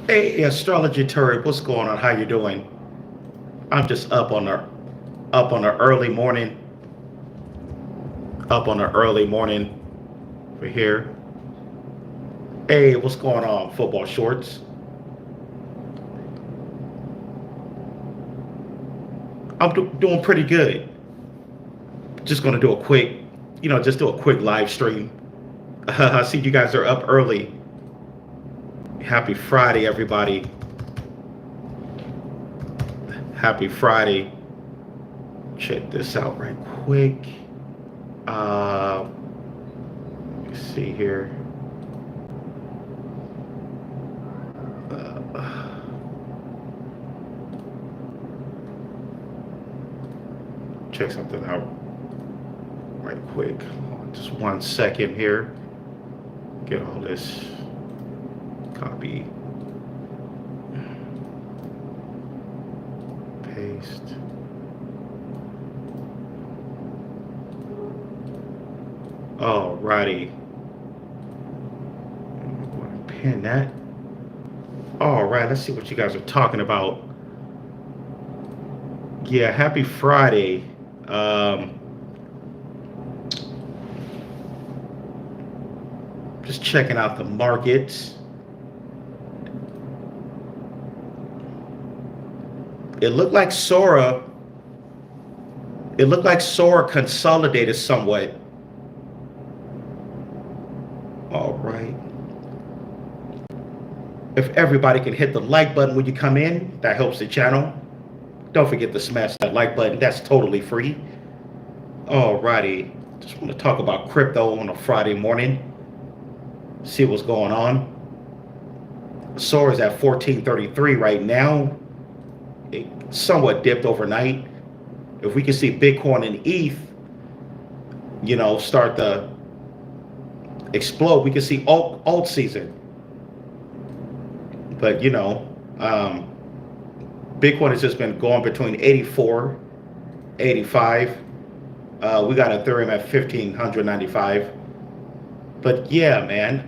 Hey, astrology turret, what's going on? How you doing? I'm just up on the early morning, up on the early morning for here. Hey, what's going on? Football shorts. Doing pretty good. Just gonna do a quick, just do a quick live stream. I see you guys are up early. Happy Friday, everybody. Happy Friday. Check this out right quick. Uh, let me see here. Uh, check something out right quick. Just 1 second here. Get all this. Copy. Paste. Alrighty. I'm going to pin that. Alright, let's see what you guys are talking about. Yeah, happy Friday. Just checking out the markets. It looked like Sora. It looked like Sora consolidated somewhat. All right. If everybody can hit the like button when you come in, that helps the channel. Don't forget to smash that like button. That's totally free. All righty. Just want to talk about crypto on a Friday morning. See what's going on. Sora's at 1433 right now. It somewhat dipped overnight. If we can see Bitcoin and ETH, start to explode, we can see alt season. But Bitcoin has just been going between 84, 85. We got Ethereum at 1595. But yeah, man,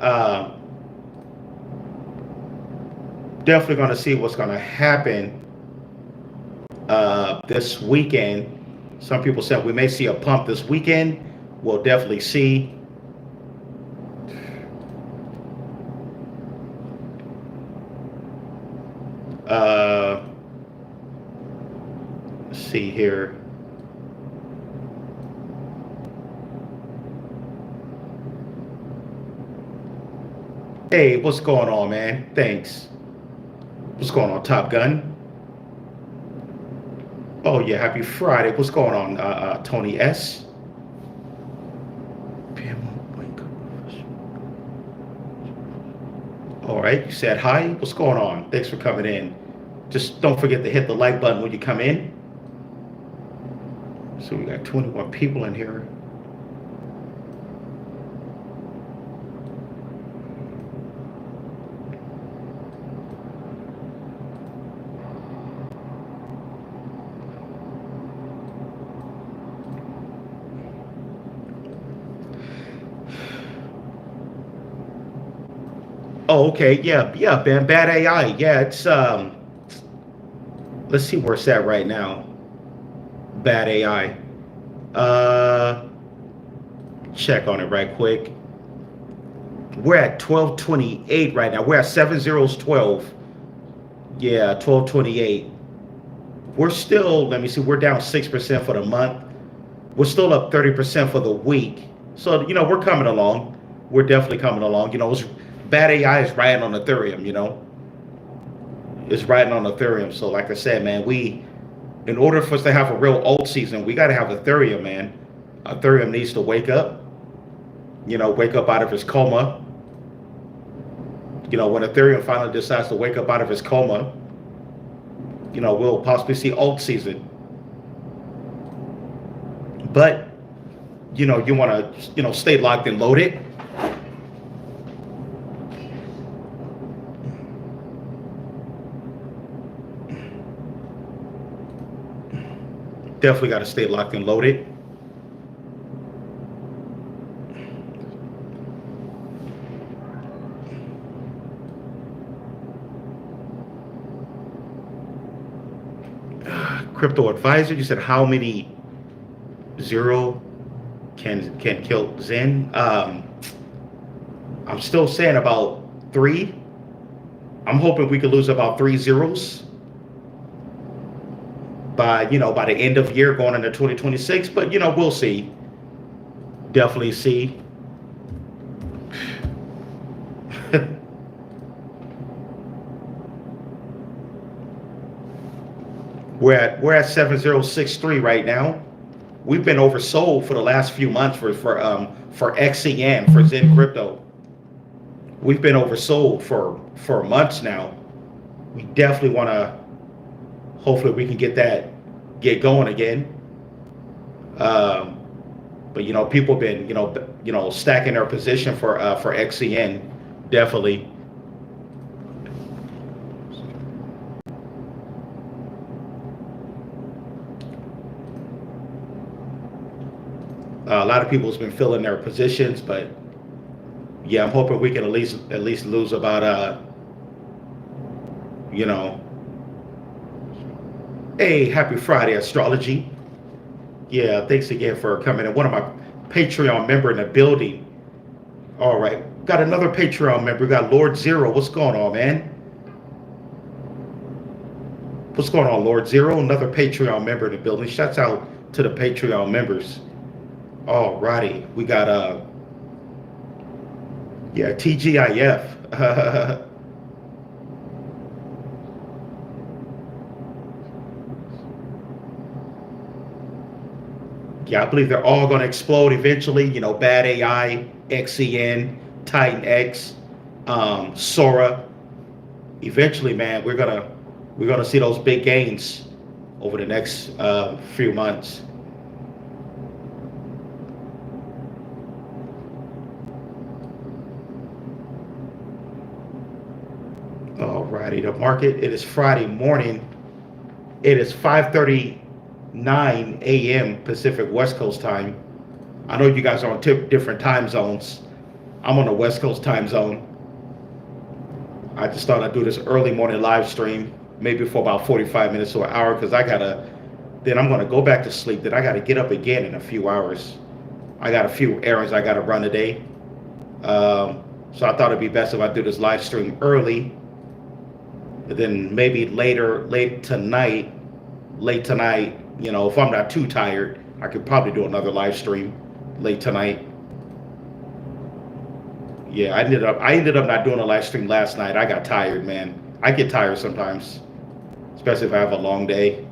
definitely going to see what's going to happen this weekend. Some people said we may see a pump this weekend. We'll definitely see. Let's see here. Hey, what's going on, man? Thanks. What's going on, Top Gun? Oh yeah, happy Friday. What's going on, Tony S? All right, you said hi. What's going on? Thanks for coming in. Just don't forget to hit the like button when you come in. So we got 21 people in here. Oh, okay. Yeah, man. Bad AI. Yeah, it's let's see where it's at right now. Bad AI. Check on it right quick. We're at 1228 right now. We're at 7 zeros 12. Yeah, 1228. We're still, let me see, we're down 6% for the month. We're still up 30% for the week. So, we're coming along. We're definitely coming along. Bad AI is riding on Ethereum, It's riding on Ethereum. So like I said, man, in order for us to have a real alt season, we got to have Ethereum, man. Ethereum needs to wake up, wake up out of his coma. When Ethereum finally decides to wake up out of his coma, we'll possibly see alt season. But, you want to, stay locked and loaded. Definitely got to stay locked and loaded. crypto advisor. You said how many zero can kill Zen? I'm still saying about 3. I'm hoping we could lose about 3 zeros by by the end of year going into 2026. But we'll see. Definitely see. We're at 7063 right now. We've been oversold for the last few months for XCN, for Zen Crypto. We've been oversold for months now. We definitely want to. Hopefully, we can get going again. But people have been stacking their position for XCN. Definitely. A lot of people's been filling their positions, but yeah, I'm hoping we can at least lose about Hey, happy Friday, astrology. Yeah, thanks again for coming in. One of my Patreon member in the building. All right, got another Patreon member. We got Lord Zero. What's going on, man? What's going on, Lord Zero? Another Patreon member in the building. Shouts out to the Patreon members. All righty, we got TGIF. Yeah, I believe they're all going to explode eventually. Bad AI, XCN, Titan X, Sora. Eventually, man, we're gonna see those big gains over the next few months. Alrighty, the market. It is Friday morning. It is 5:39 a.m. Pacific West Coast time. I know you guys are on different time zones. I'm on the West Coast time zone. I just thought I'd do this early morning live stream, maybe for about 45 minutes to an hour, because then I'm gonna go back to sleep. Then I gotta get up again in a few hours. I got a few errands I gotta run today. So I thought it'd be best if I do this live stream early. And then maybe late tonight, if I'm not too tired, I could probably do another live stream late tonight. Yeah, I ended up not doing a live stream last night. I got tired, man. I get tired sometimes, especially if I have a long day.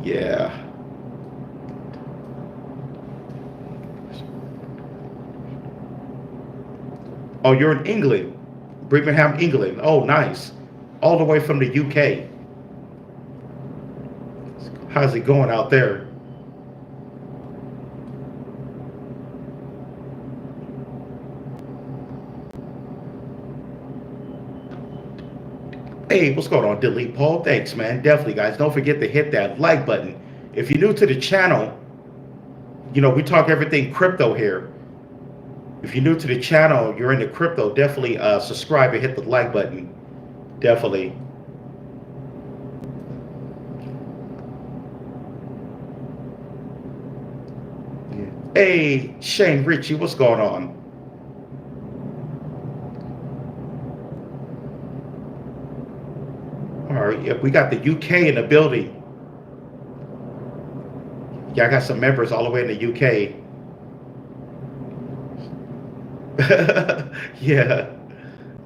Yeah. Oh, you're in England. Birmingham, England. Oh, nice. All the way from the UK. How's it going out there? Hey, what's going on, Delete Paul? Thanks, man. Definitely, guys. Don't forget to hit that like button. If you're new to the channel, we talk everything crypto here. If you're new to the channel, you're into crypto, definitely subscribe and hit the like button. Definitely. Yeah. Hey, Shane Ritchie, what's going on? All right, yeah, we got the UK in the building. Yeah, I got some members all the way in the UK. Yeah.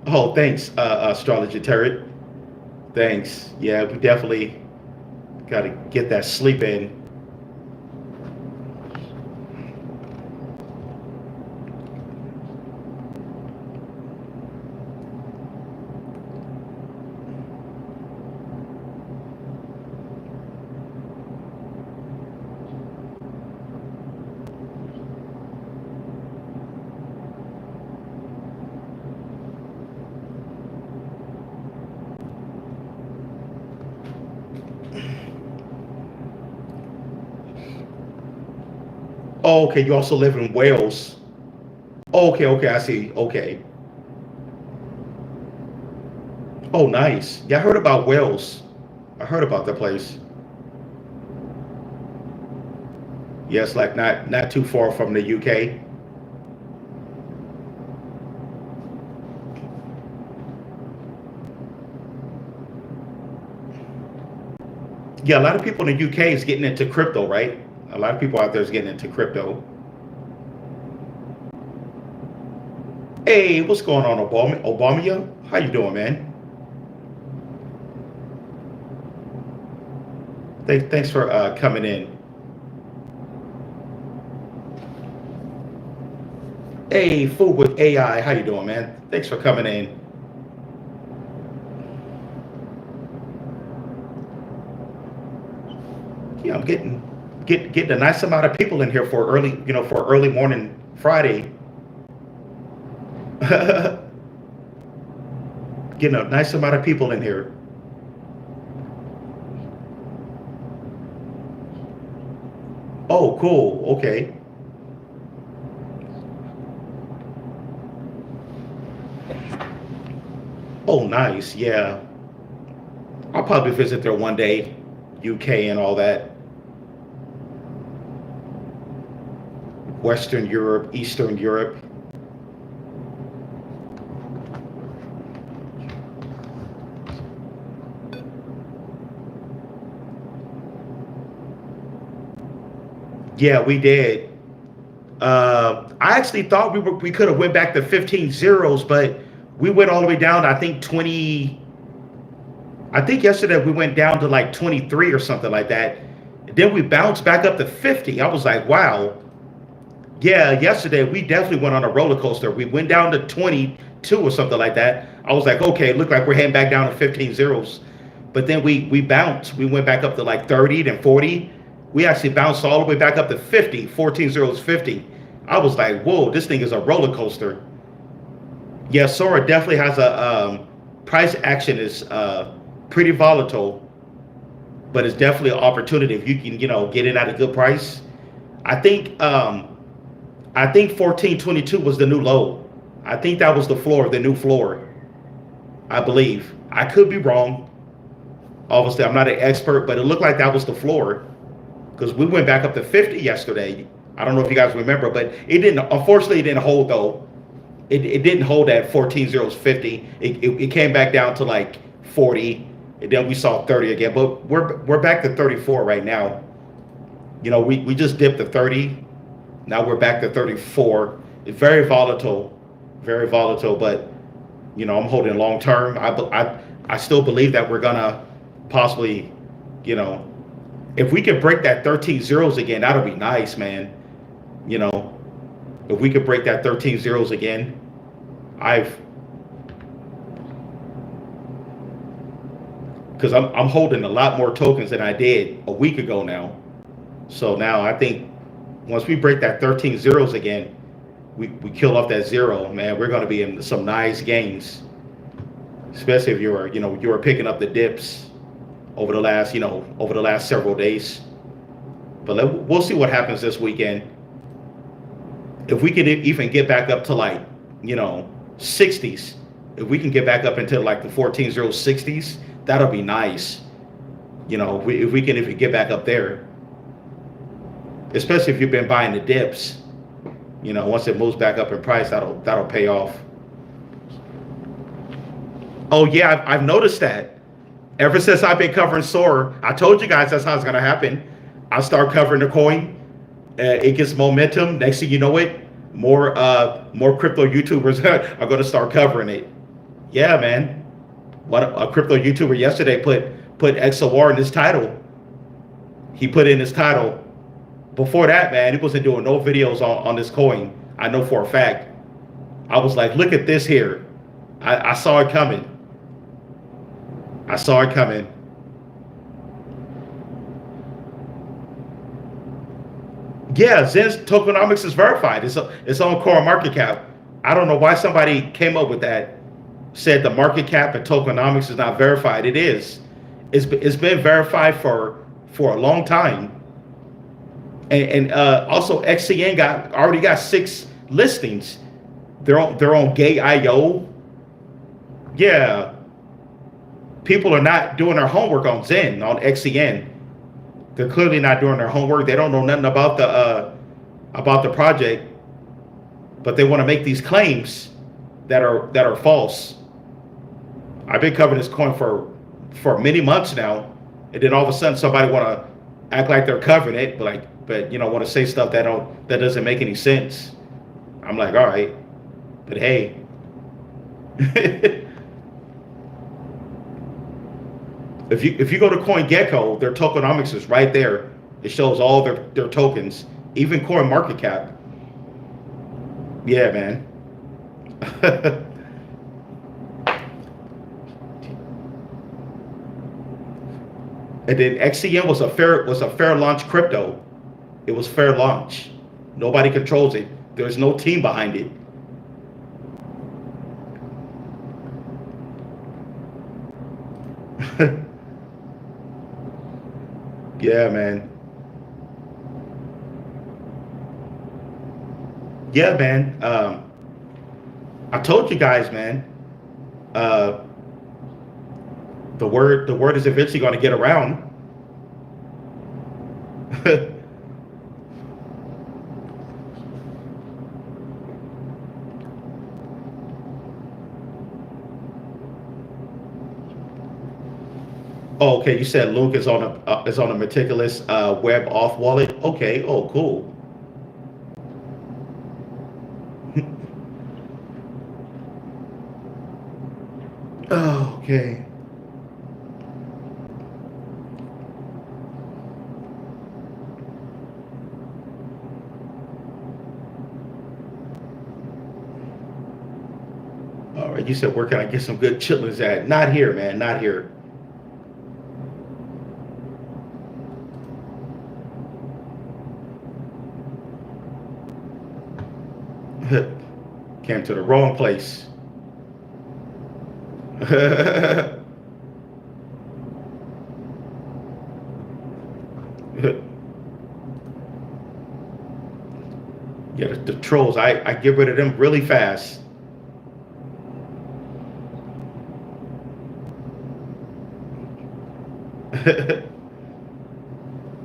Oh, thanks, Astrology Turret. Thanks. Yeah, we definitely got to get that sleep in. Oh, okay, you also live in Wales. Oh, okay, I see. Okay. Oh, nice. Yeah, I heard about Wales. I heard about the place. Yes, like not too far from the UK. Yeah, a lot of people in the UK is getting into crypto, right? A lot of people out there is getting into crypto. Hey, what's going on, Obama? Obama, how you doing, man? Thanks for coming in. Hey, food with AI, how you doing, man? Thanks for coming in. Yeah, I'm getting a nice amount of people in here for early, for early morning Friday. Getting a nice amount of people in here. Oh, cool. Okay. Oh, nice. Yeah. I'll probably visit there one day, UK and all that. Western Europe, Eastern Europe. Yeah, we did. I actually thought we could have went back to 15 zeros, but we went all the way down. I think 20. I think yesterday we went down to like 23 or something like that. Then we bounced back up to 50. I was like, wow. Yeah, yesterday we definitely went on a roller coaster. We went down to 22 or something like that. I was like, okay, it looked like we're heading back down to 15 zeros. But then we bounced. We went back up to like 30 then 40. We actually bounced all the way back up to 50, 14 zeros, 50. I was like, whoa, this thing is a roller coaster. Yeah, Sora definitely has a price action is pretty volatile, but it's definitely an opportunity if you can, get in at a good price. I think 1422 was the new low. I think that was the floor, the new floor. I believe. I could be wrong. Obviously, I'm not an expert, but it looked like that was the floor because we went back up to 50 yesterday. I don't know if you guys remember, but it didn't. Unfortunately, it didn't hold though. It didn't hold at 14 zeros 50. It came back down to like 40, and then we saw 30 again. But we're back to 34 right now. We just dipped to 30. Now we're back to 34. It's very volatile, but I'm holding long term. I still believe that we're gonna possibly, if we could break that 13 zeros again, that'll be nice, man. If we could break that 13 zeros again, because I'm holding a lot more tokens than I did a week ago now. So now I think once we break that 13 zeros again, we kill off that zero, man. We're going to be in some nice gains, especially if you were picking up the dips over the last several days. But we'll see what happens this weekend. If we can even get back up to like 60s, if we can get back up into like the 14.060s, that'll be nice. If we can even get back up there, especially if you've been buying the dips, once it moves back up in price, that'll pay off. Oh yeah, I've noticed that. Ever since I've been covering Sora, I told you guys that's how it's gonna happen. I start covering the coin, it gets momentum. Next thing you know it, more crypto YouTubers are gonna start covering it. Yeah, man. What a crypto YouTuber yesterday put XOR in his title. He put in his title. Before that, man, he wasn't doing no videos on this coin. I know for a fact. I was like, look at this here. I saw it coming. I saw it coming. Yeah, Zen's tokenomics is verified. It's on CoinMarketCap. I don't know why somebody came up with that. Said the market cap and tokenomics is not verified. It is. It's been verified for a long time. And also XCN already got 6 listings. They're on Gate.io. Yeah. people are not doing their homework on Zen, on XCN. They're clearly not doing their homework. They don't know nothing about the project, but they want to make these claims that are false. I've been covering this coin for many months now, and then all of a sudden somebody want to act like they're covering it, but you know, want to say stuff that doesn't make any sense. I'm like, all right, but hey. If you go to CoinGecko, their tokenomics is right there. It shows all their tokens, even CoinMarketCap. Yeah, man. And then XCM was a fair launch crypto. It was fair launch. Nobody controls it. There's no team behind it. Yeah, man. Yeah, man. I told you guys, man. The word is eventually going to get around. Oh, okay. You said Luke is on a meticulous web auth wallet. Okay. Oh, cool. Oh, okay. All right. You said where can I get some good chitlins at? Not here, man. Not here. Came to the wrong place. Yeah, the trolls, I get rid of them really fast.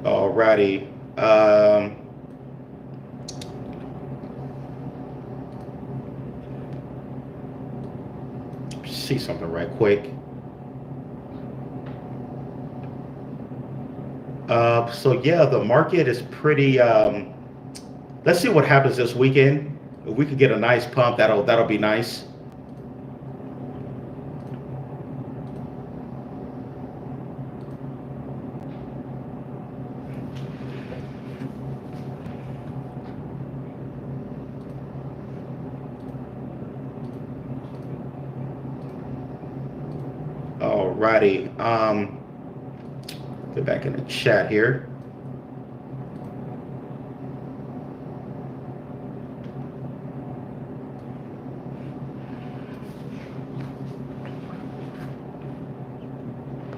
Alrighty. See something right quick. So yeah, the market is pretty. Let's see what happens this weekend. If we could get a nice pump, that'll be nice. Alrighty. Get back in the chat here.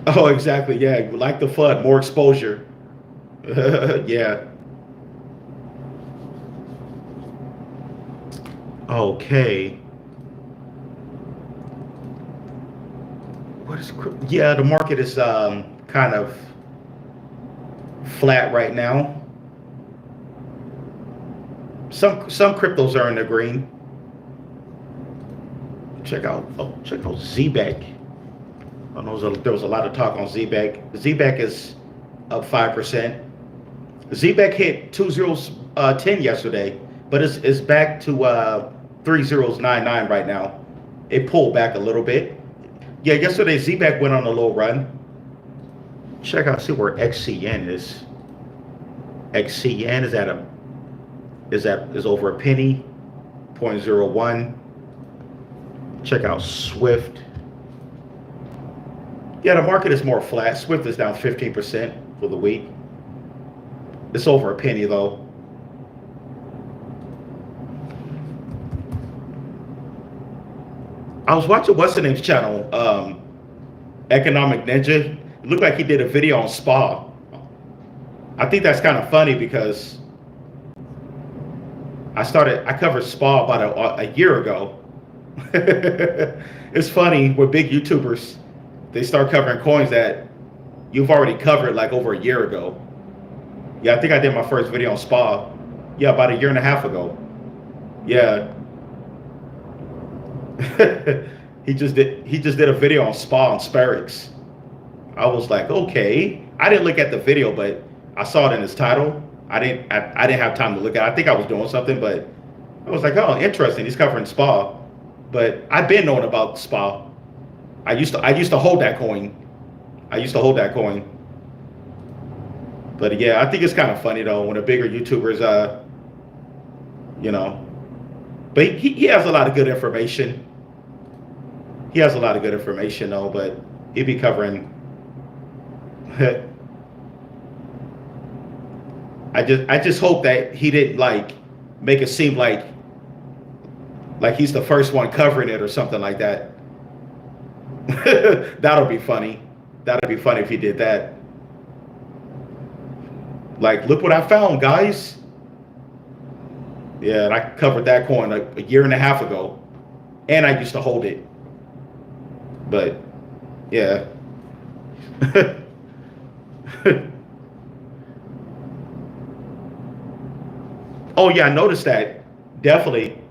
Oh, exactly. Yeah, like the FUD, more exposure. Yeah. Okay. Yeah, the market is kind of flat right now. Some cryptos are in the green. Check out ZBEC. I know there was a lot of talk on ZBEC. ZBEC is up 5%. ZBEC hit 2010 yesterday, but it's back to 3099 right now. It pulled back a little bit. Yeah, yesterday ZBEC went on a little run. Check out, see where XCN is. XCN is over a penny, 0.01. Check out Swift. Yeah, the market is more flat. Swift is down 15% for the week. It's over a penny though. I was watching what's the name's channel, Economic Ninja. It looked like he did a video on SPA. I think that's kind of funny because I covered SPA about a year ago. It's funny with big YouTubers, they start covering coins that you've already covered like over a year ago. Yeah, I think I did my first video on SPA. Yeah, about a year and a half ago. Yeah. he just did a video on SPA on Sparix. I was like, okay. I didn't look at the video, but I saw it in his title. I didn't have time to look at it. I think I was doing something, but I was like, oh, interesting. He's covering SPA. But I've been knowing about SPA. I used to hold that coin. But yeah, I think it's kind of funny though when the bigger YouTubers, you know, but he has a lot of good information. He has a lot of good information though, but he'd be covering. I just hope that he didn't like make it seem like he's the first one covering it or something like that. That'll be funny. That'd be funny if he did that. Like, look what I found, guys. Yeah, and I covered that coin a year and a half ago, and I used to hold it. But yeah. Oh yeah, I noticed that. Definitely.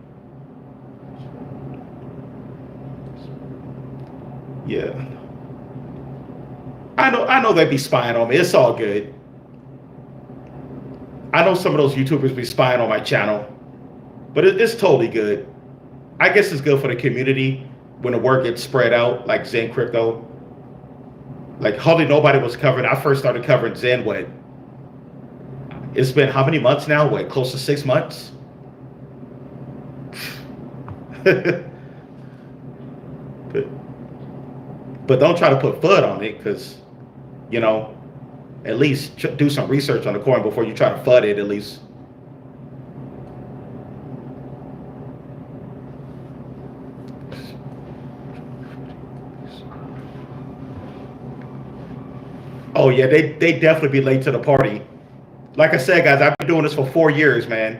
Yeah. I know they'd be spying on me. It's all good. I know some of those YouTubers be spying on my channel, but it's totally good. I guess it's good for the community when the word gets spread out, like Zen Crypto. Like hardly nobody was covering. I first started covering Zen, what? It's been how many months now? What, close to 6 months? But don't try to put FUD on it, because, you know, at least do some research on the coin before you try to FUD it, at least. Oh yeah, they definitely be late to the party. Like I said, guys, I've been doing this for 4 years, man.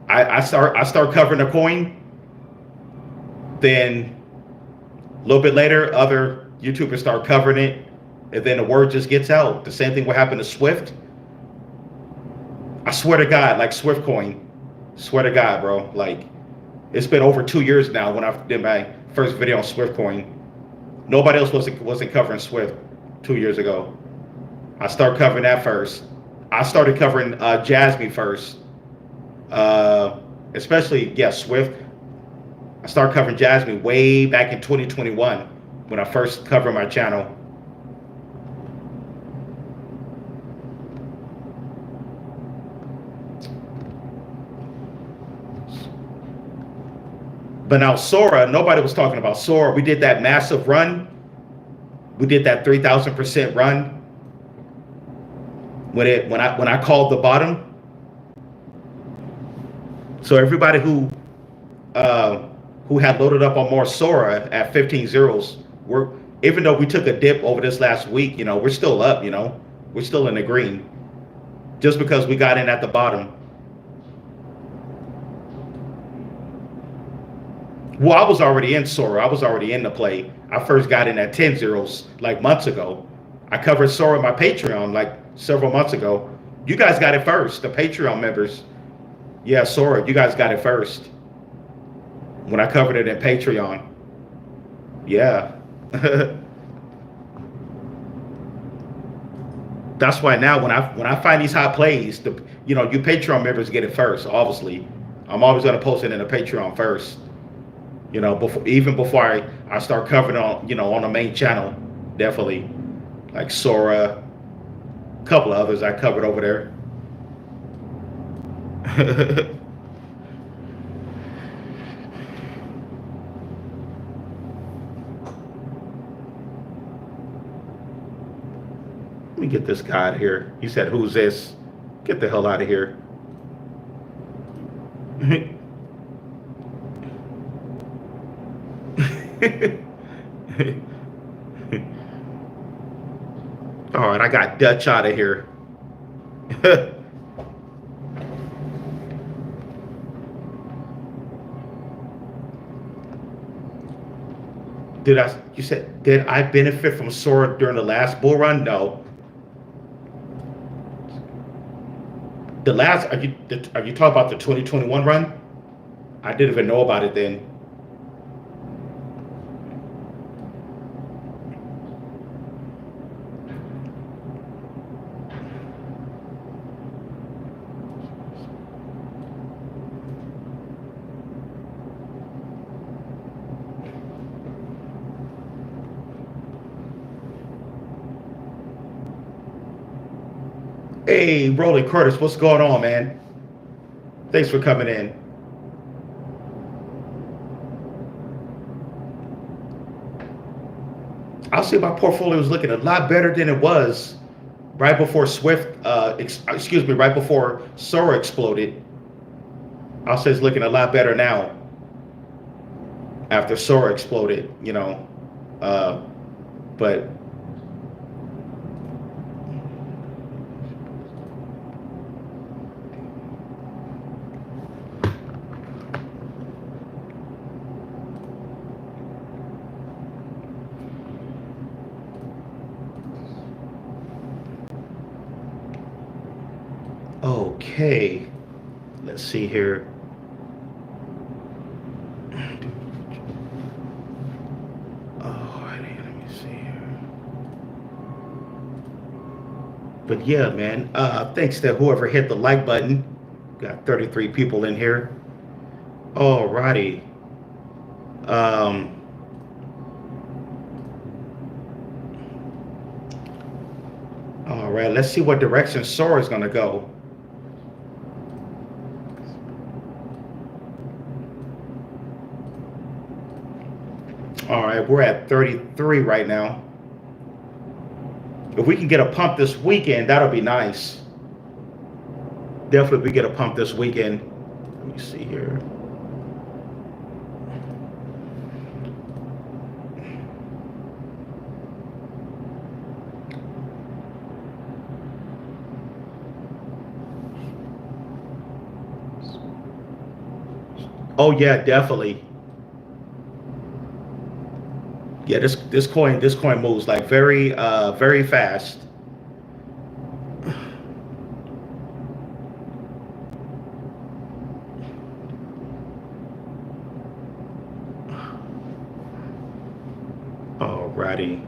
I start covering the coin, then a little bit later, other YouTubers start covering it, and then the word just gets out. The same thing will happen to Swift. I swear to God, like Swift coin, swear to God, bro. Like, it's been over 2 years now when I did my first video on Swift coin. Nobody else wasn't covering Swift 2 years ago. I started covering that first. I started covering Jasmine first, especially, yeah, Swift. I started covering Jasmine way back in 2021 when I first covered my channel. But now Sora, nobody was talking about Sora. We did that massive run. We did that 3,000% run. When I called the bottom. So everybody who had loaded up on more Sora at 15 zeros, even though we took a dip over this last week, you know, we're still up, you know, we're still in the green, just because we got in at the bottom. Well, I was already in Sora. I was already in the play. I first got in at 10 zeros like months ago. I covered Sora on my Patreon like several months ago. You guys got it first, the Patreon members. Yeah, Sora, you guys got it first when I covered it in Patreon. Yeah. That's why now when I find these hot plays, you Patreon members get it first. Obviously, I'm always gonna post it in the Patreon first. You know, even before I start covering on the main channel, definitely, like Sora, a couple of others I covered over there. Let me get this guy out of here. He said, "Who's this? Get the hell out of here." All right, I got Dutch out of here. You said, did I benefit from Sora during the last bull run? No. The last, are you talking about the 2021 run? I didn't even know about it then. Hey, Rolling Curtis, what's going on, man? Thanks for coming in. I'll say my portfolio is looking a lot better than it was right before right before Sora exploded. I'll say it's looking a lot better now after Sora exploded, you know. But okay, let's see here. Alrighty, let me see here. But yeah, man, thanks to whoever hit the like button. Got 33 people in here. Alrighty. All right, let's see what direction Sora is going to go. All right, we're at 33 right now. If we can get a pump this weekend, that'll be nice. Definitely we get a pump this weekend. Let me see here. Oh yeah, definitely. Yeah, this coin moves like very fast. Alrighty.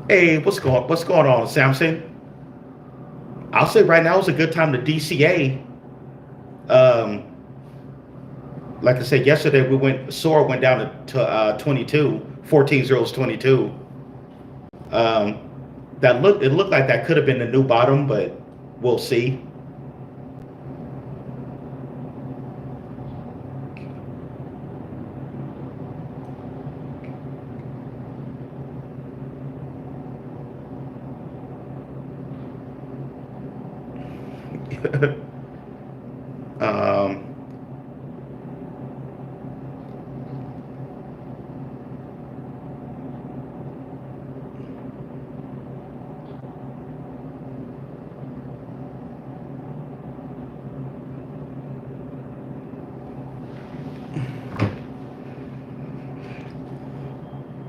Hey, what's going on, Samson? I'll say right now is a good time to DCA. Um, like I said yesterday, Sora went down to 22, 14 zeros 22. It looked like that could have been the new bottom, but we'll see. um,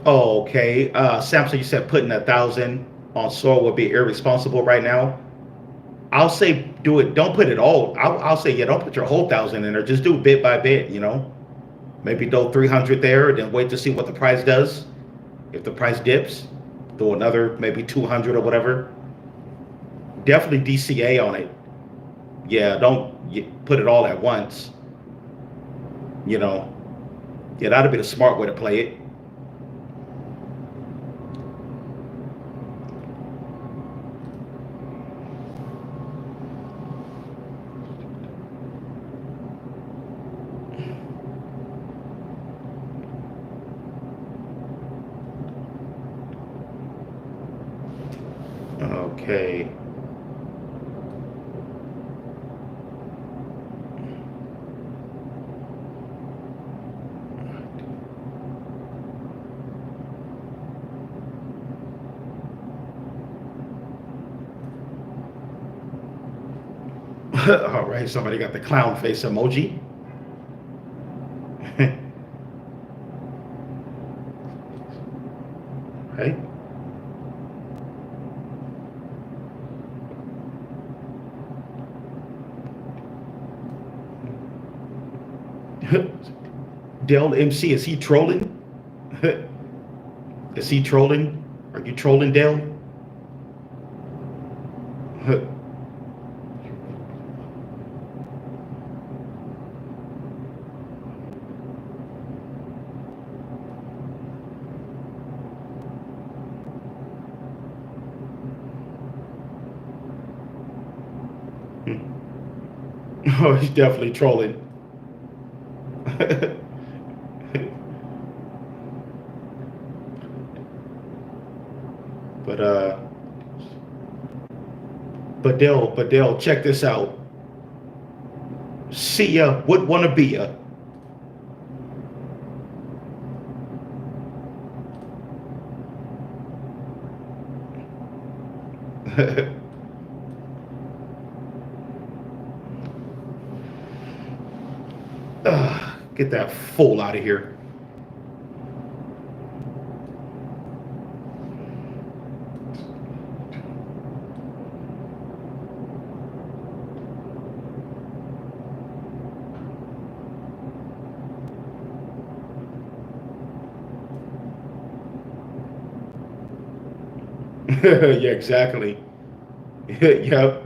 okay, Samson, you said putting 1,000 on Sora would be irresponsible right now. I'll say do it. Don't put it all. I'll say yeah. Don't put your whole 1,000 in there. Just do bit by bit. You know, maybe throw 300 there, and then wait to see what the price does. If the price dips, throw another maybe 200 or whatever. Definitely DCA on it. Yeah, don't put it all at once. You know, yeah, that'd be the smart way to play it. Okay. All right, somebody got the clown face emoji. Right? Dell MC, is he trolling? Is he trolling? Are you trolling, Dell? Oh, he's definitely trolling. But Dell, check this out. See ya, would wanna be ya. Get that fool out of here. Yeah, exactly. Yep.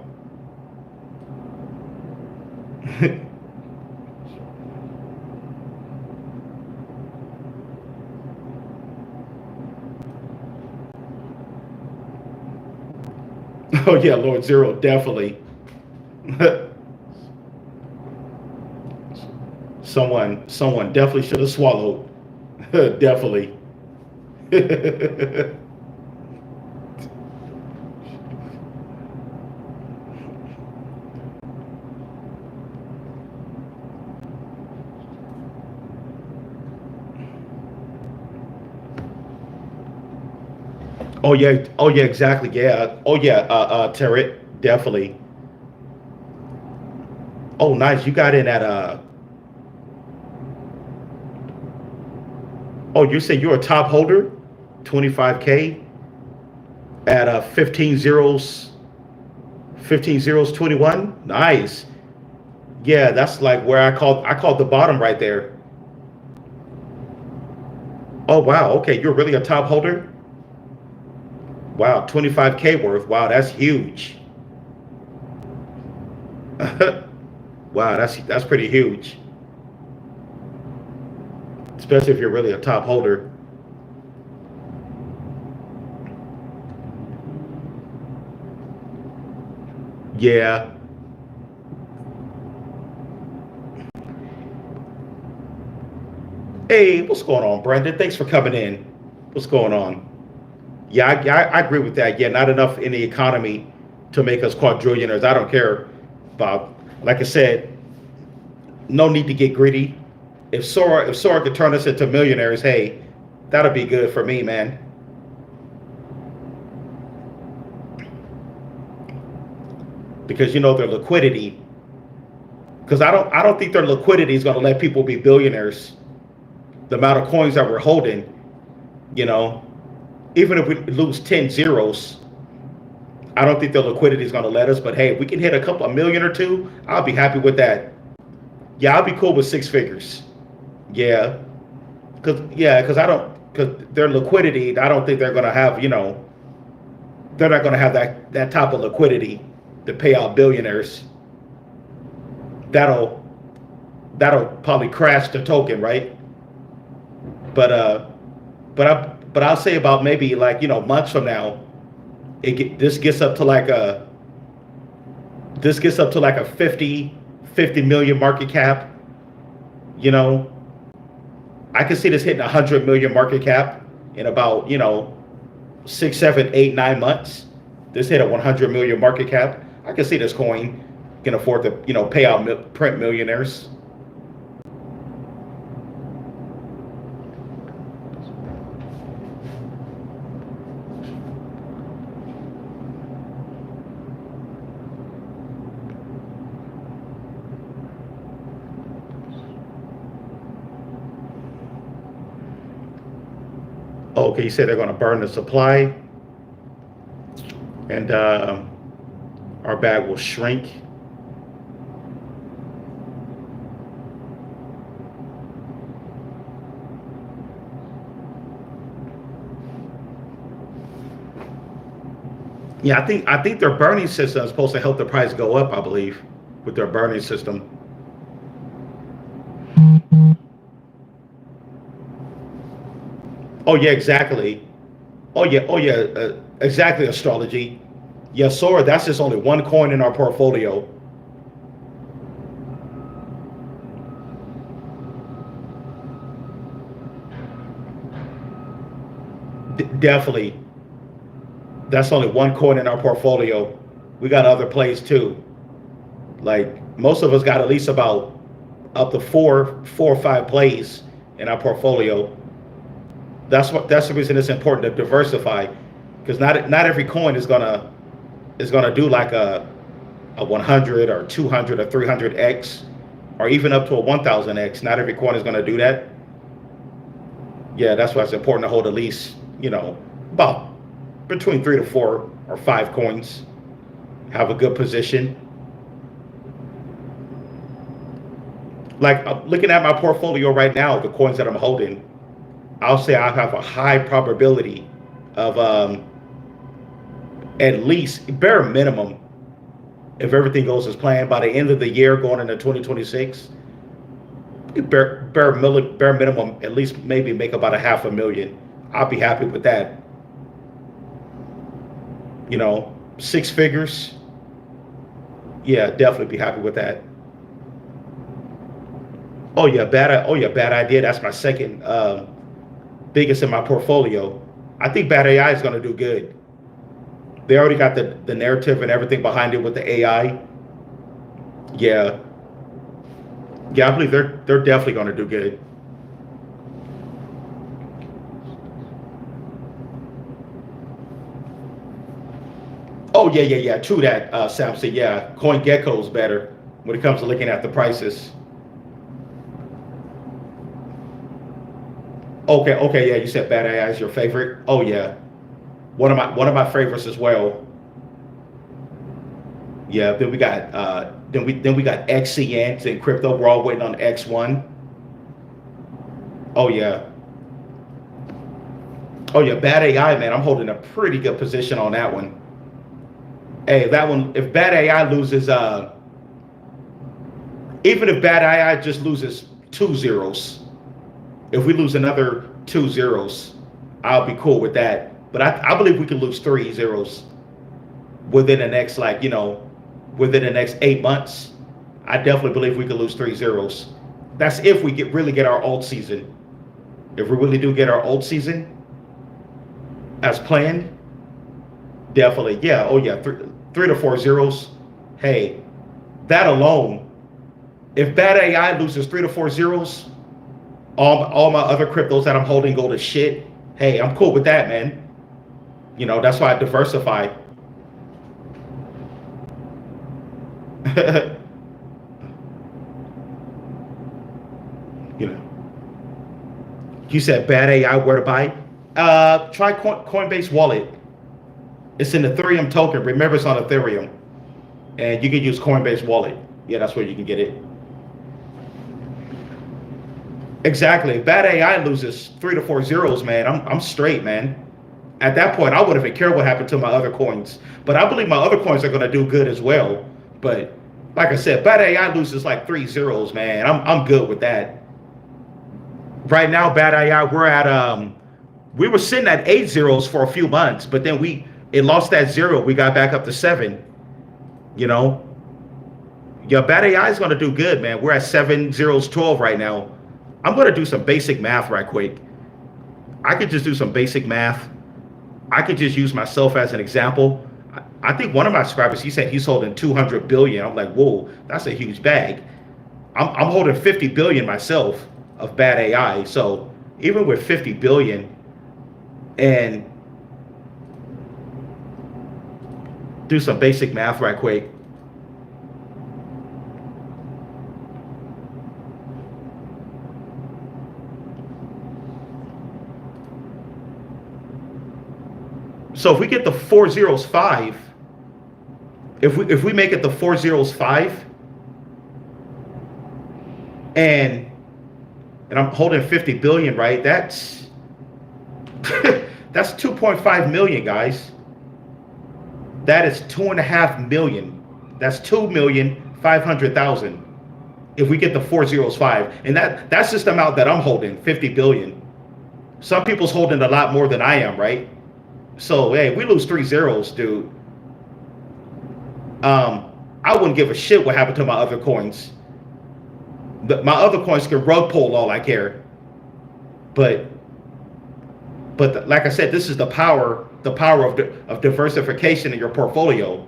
Oh yeah, Lord Zero, definitely. Someone definitely should have swallowed. Definitely. Oh yeah, oh yeah, exactly. Yeah. Oh yeah, Territ, definitely. Oh nice. You got in at oh, you say you're a top holder? 25K at 15 zeros 21. Nice. Yeah, that's like where I called the bottom right there. Oh wow, okay, you're really a top holder? Wow, 25K worth. Wow, that's huge. Wow, that's pretty huge. Especially if you're really a top holder. Yeah. Hey, what's going on, Brandon? Thanks for coming in. What's going on? Yeah, I agree with that. Yeah, not enough in the economy to make us quadrillionaires. I don't care, Bob. Like I said, no need to get greedy. If Sora could turn us into millionaires, hey, that'll be good for me, man. Because you know their liquidity. Because I don't think their liquidity is going to let people be billionaires. The amount of coins that we're holding, you know, even if we lose 10 zeros, I don't think the liquidity is going to let us. But hey, if we can hit a million or two, I'll be happy with that. Yeah, I'll be cool with six figures. Yeah, because I don't because their liquidity. I don't think they're going to have. They're not going to have that type of liquidity to pay out billionaires. That'll that'll probably crash the token, right? But I'll say about maybe like months from now, this gets up to like a 50 million market cap. You know, I can see this hitting 100 million market cap in about 6, 7, 8, 9 months. This hit a 100 million market cap. I can see this coin can afford to pay out print millionaires. Okay, you said they're going to burn the supply, and our bag will shrink. Yeah, I think their burning system is supposed to help the price go up, I believe, with their burning system. Oh yeah, exactly. Oh yeah, exactly. Astrology. Yeah, Sora. That's just only one coin in our portfolio. Definitely, that's only one coin in our portfolio. We got other plays too. Like most of us got at least about up to four or five plays in our portfolio. That's the reason it's important to diversify, because not every coin is gonna do like a 100 or 200 or 300x or even up to a 1000x. Not every coin is gonna do that. Yeah, that's why it's important to hold at least about between 3 to 4 or 5 coins. Have a good position. Like looking at my portfolio right now, the coins that I'm holding, I'll say I have a high probability of at least bare minimum, if everything goes as planned, by the end of the year going into 2026, bare minimum at least maybe make about a half a million. I'll be happy with that. 6 figures. Yeah, definitely be happy with that. Oh yeah, bad idea. That's my second biggest in my portfolio. I think bad AI is going to do good. They already got the narrative and everything behind it with the AI. Yeah, yeah, I believe they're definitely going to do good. Oh yeah. True that, Samson. Yeah, CoinGecko's better when it comes to looking at the prices. Okay. Yeah, you said bad AI is your favorite. Oh yeah, one of my favorites as well. Yeah. Then we got XCN in crypto. We're all waiting on X1. Oh yeah. Oh yeah, bad AI, man. I'm holding a pretty good position on that one. Hey, that one. If bad AI loses, even if bad AI just loses 2 zeros, if we lose another 2 zeros, I'll be cool with that. But I believe we can lose 3 zeros within the next, within the next 8 months. I definitely believe we could lose 3 zeros. That's if we really get our alt season. If we really do get our alt season as planned, definitely. Yeah. Oh yeah. 3 to 4 zeros. Hey, that alone. If bad AI loses 3 to 4 zeros, all my other cryptos that I'm holding go to shit. Hey, I'm cool with that, man. That's why I diversify. you know, you said bad AI, where to buy? Try Coinbase Wallet. It's an Ethereum token. Remember, it's on Ethereum, and you can use Coinbase Wallet. Yeah, that's where you can get it. Exactly. If bad AI loses 3 to 4 zeros, man, I'm straight, man. At that point, I wouldn't even care what happened to my other coins. But I believe my other coins are going to do good as well. But like I said, bad AI loses like 3 zeros, man. I'm good with that. Right now, bad AI, we were sitting at 8 zeros for a few months, but then it lost that zero. We got back up to 7. You know, yeah, bad AI is going to do good, man. We're at 7 zeros 12 right now. I'm going to do some basic math right quick. I could just do some basic math. I could just use myself as an example. I think one of my subscribers, he said he's holding 200 billion. I'm like, whoa, that's a huge bag. I'm holding 50 billion myself of bad AI. So even with 50 billion, and do some basic math right quick. So if we get the 405, if we make it the 405, and I'm holding 50 billion, right? That's that's 2.5 million, guys. That is 2.5 million. That's 2,500,000. If we get the 405, and that's just the amount that I'm holding, 50 billion. Some people's holding a lot more than I am, right? So hey, we lose 3 zeros, dude. I wouldn't give a shit what happened to my other coins. My other coins can rug pull all I care. But like I said, this is the power of diversification in your portfolio.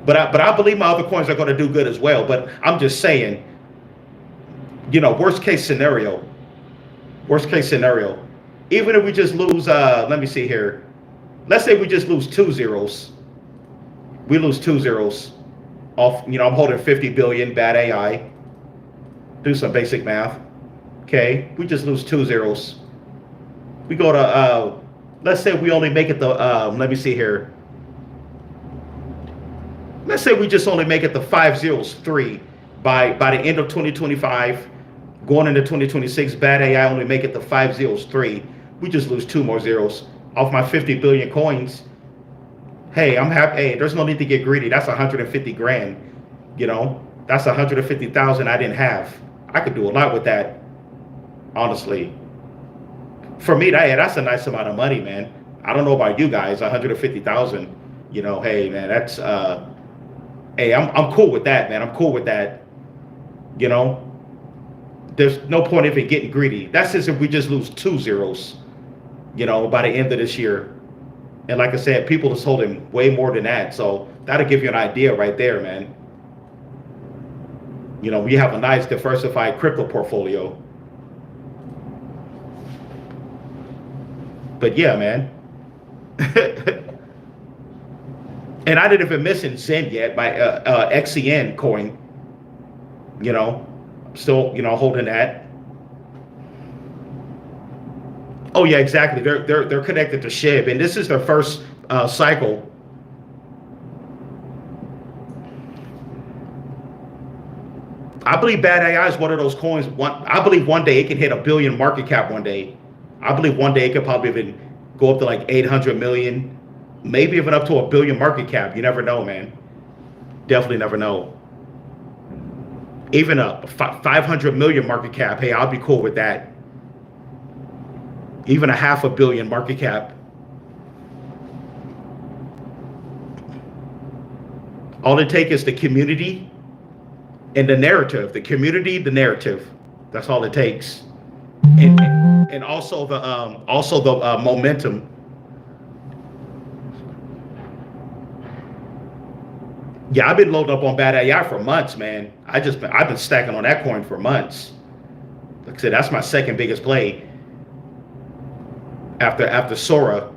But I believe my other coins are going to do good as well. But I'm just saying, worst case scenario. Even if we just lose, let me see here. Let's say we just lose 2 zeros. We lose 2 zeros off. I'm holding 50 billion, bad AI. Do some basic math. Okay, we just lose 2 zeros. We go to, let's say we only make it the, let me see here. Let's say we just only make it the 503 by the end of 2025, going into 2026. Bad AI only make it the 503. We just lose 2 more zeros off my 50 billion coins. Hey, I'm happy. Hey, there's no need to get greedy. That's 150 grand. That's 150,000 I didn't have. I could do a lot with that, honestly. For me, that's a nice amount of money, man. I don't know about you guys, 150,000. Hey, man, that's hey, I'm cool with that, man. I'm cool with that. There's no point in it getting greedy. That's just if we just lose 2 zeros, by the end of this year. And like I said, people is holding way more than that. So that'll give you an idea right there, man. We have a nice diversified crypto portfolio. But yeah, man. And I didn't even mention Zen yet, my XCN coin. Still, holding that. Oh yeah, exactly. They're connected to SHIB, and this is their first cycle. I believe Bad AI is one of those coins. I believe one day it can hit 1 billion market cap. One day, I believe one day it could probably even go up to like 800 million, maybe even up to 1 billion market cap. You never know, man. Definitely never know. Even a 500 million market cap. Hey, I'll be cool with that. Even a 500 million market cap. All it takes is the community and the narrative. The community, the narrative. That's all it takes. And also the momentum. Yeah, I've been loaded up on Bad AI for months, man. I've been stacking on that coin for months. Like I said, that's my second biggest play. After Sora.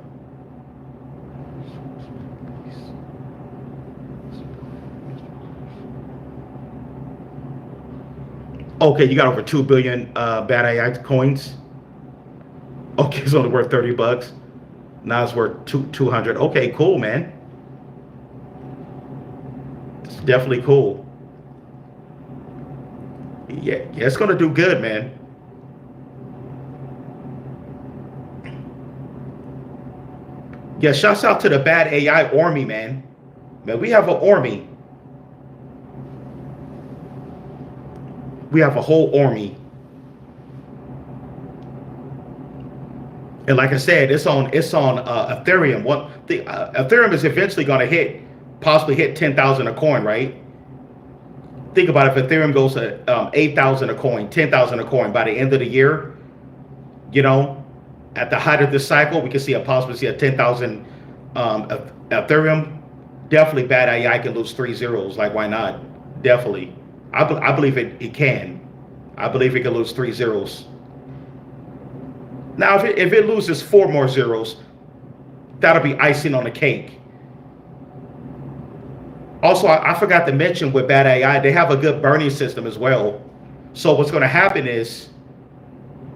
Okay, you got over 2 billion Bad AI coins. Okay, it's only worth 30 bucks. Now it's worth 200. Okay, cool, man. It's definitely cool. Yeah, it's gonna do good, man. Yeah, shouts out to the Bad AI Army, man. Man, we have an army. We have a whole army. And like I said, it's on Ethereum. Ethereum is eventually going to possibly hit 10,000 a coin, right? Think about it, if Ethereum goes to 8,000 a coin, 10,000 a coin by the end of the year, at the height of this cycle, we can possibly see a 10,000 Ethereum. Definitely Bad AI can lose 3 zeros. Like, why not? Definitely. I believe it can. I believe it can lose 3 zeros. Now, if it loses 4 more zeros, that'll be icing on the cake. Also, I forgot to mention with Bad AI, they have a good burning system as well. So what's going to happen is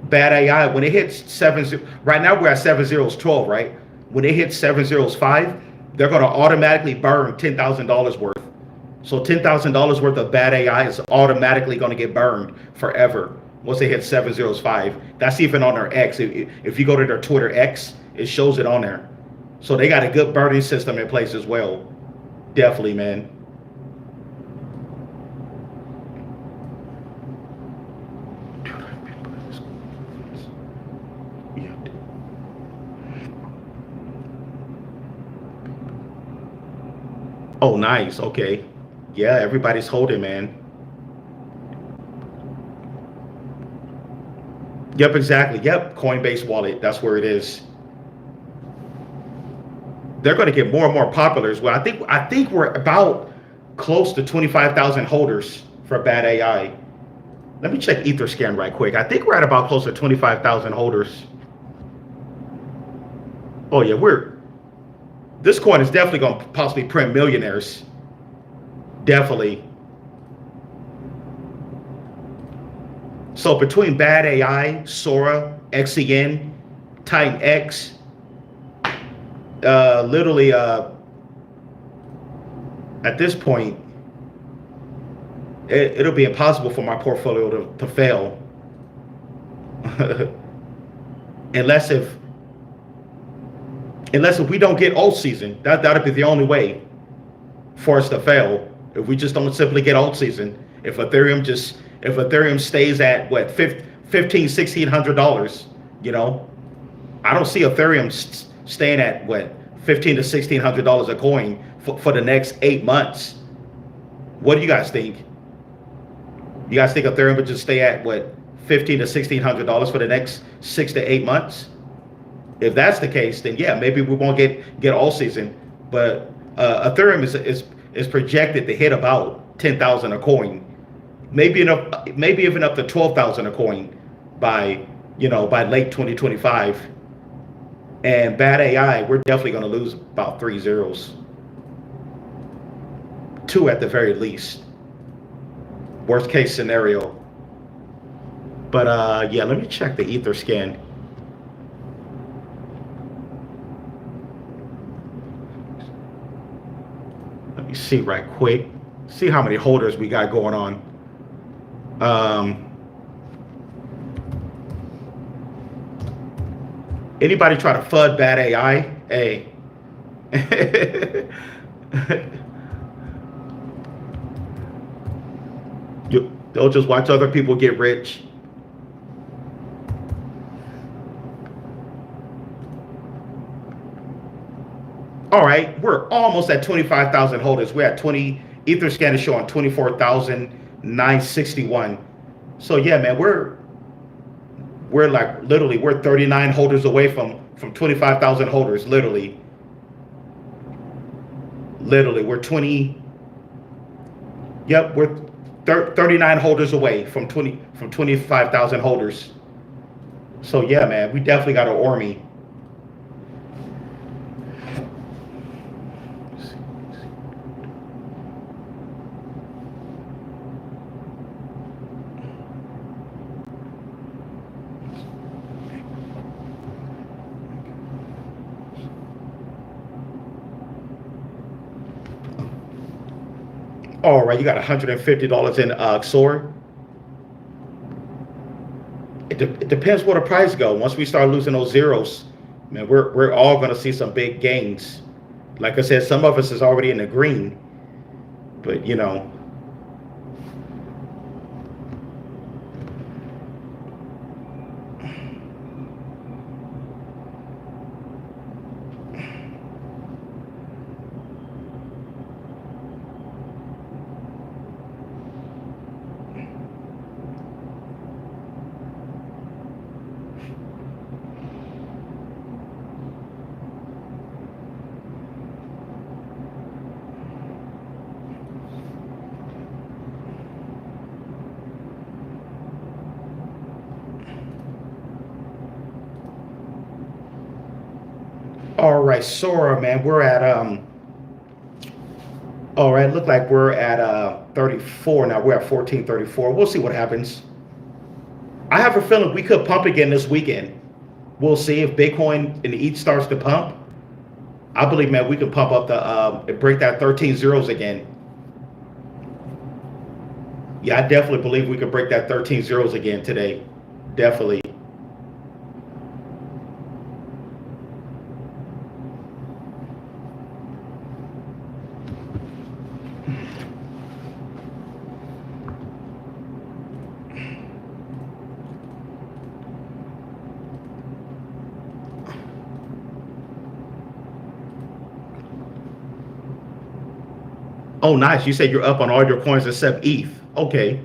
Bad AI, when it hits 7, right now we're at 7 zeros 12, right? when they hit 705, they're going to automatically burn $10,000 worth. So $10,000 worth of bad AI is automatically going to get burned forever once they hit 705. That's even on their X. If you go to their Twitter X, it shows it on there. So they got a good burning system in place as well. Definitely, man. Oh, nice. Okay. Yeah, everybody's holding, man. Yep, exactly. Yep, Coinbase wallet. That's where it is. They're going to get more and more popular as well. I think we're about close to 25,000 holders for bad AI. Let me check Etherscan right quick. I think we're at about close to 25,000 holders. Oh yeah, this coin is definitely going to possibly print millionaires. Definitely. So between bad AI, Sora, XEN, Titan X, literally at this point, it'll be impossible for my portfolio to fail. unless if we don't get alt season. That'll be the only way for us to fail. If we just don't simply get alt season. If Ethereum stays at what, $1,500-$1,600, you know, I don't see Ethereum staying at what, $1,500 to $1,600 a coin for the next 8 months. What do you guys think? You guys think Ethereum would just stay at what, $1,500 to $1,600 for the next 6 to 8 months? If that's the case, then yeah, maybe we won't get all season. But Ethereum is projected to hit about 10,000 a coin, maybe even up to 12,000 a coin by late 2025. And bad AI, we're definitely going to lose about 3 zeros, 2 at the very least. Worst case scenario. But yeah, let me check the Etherscan. Let me see right quick. See how many holders we got going on. Anybody try to FUD bad AI? Hey. They'll just watch other people get rich. All right, we're almost at 25,000 holders. We're at 20. Etherscan is showing 24,961. So yeah, man, we're like literally we're 39 holders away from 25,000 holders. Literally, we're 20. Yep, we're 39 holders away from 25,000 holders. So yeah, man, we definitely got an army. All right, you got $150 in Sora. It depends where the price go. Once we start losing those zeros, man, we're all gonna see some big gains. Like I said, some of us is already in the green, but you know. All right, Sora, man, we're at all right, look like we're at 34 now. We're at 1434. We'll see what happens. I have a feeling we could pump again this weekend. We'll see if Bitcoin and ETH starts to pump. I believe, man, we can pump up the break that 13 zeros again. Yeah, I definitely believe we could break that 13 zeros again today. Definitely. Oh, nice. You said you're up on all your coins except ETH. Okay.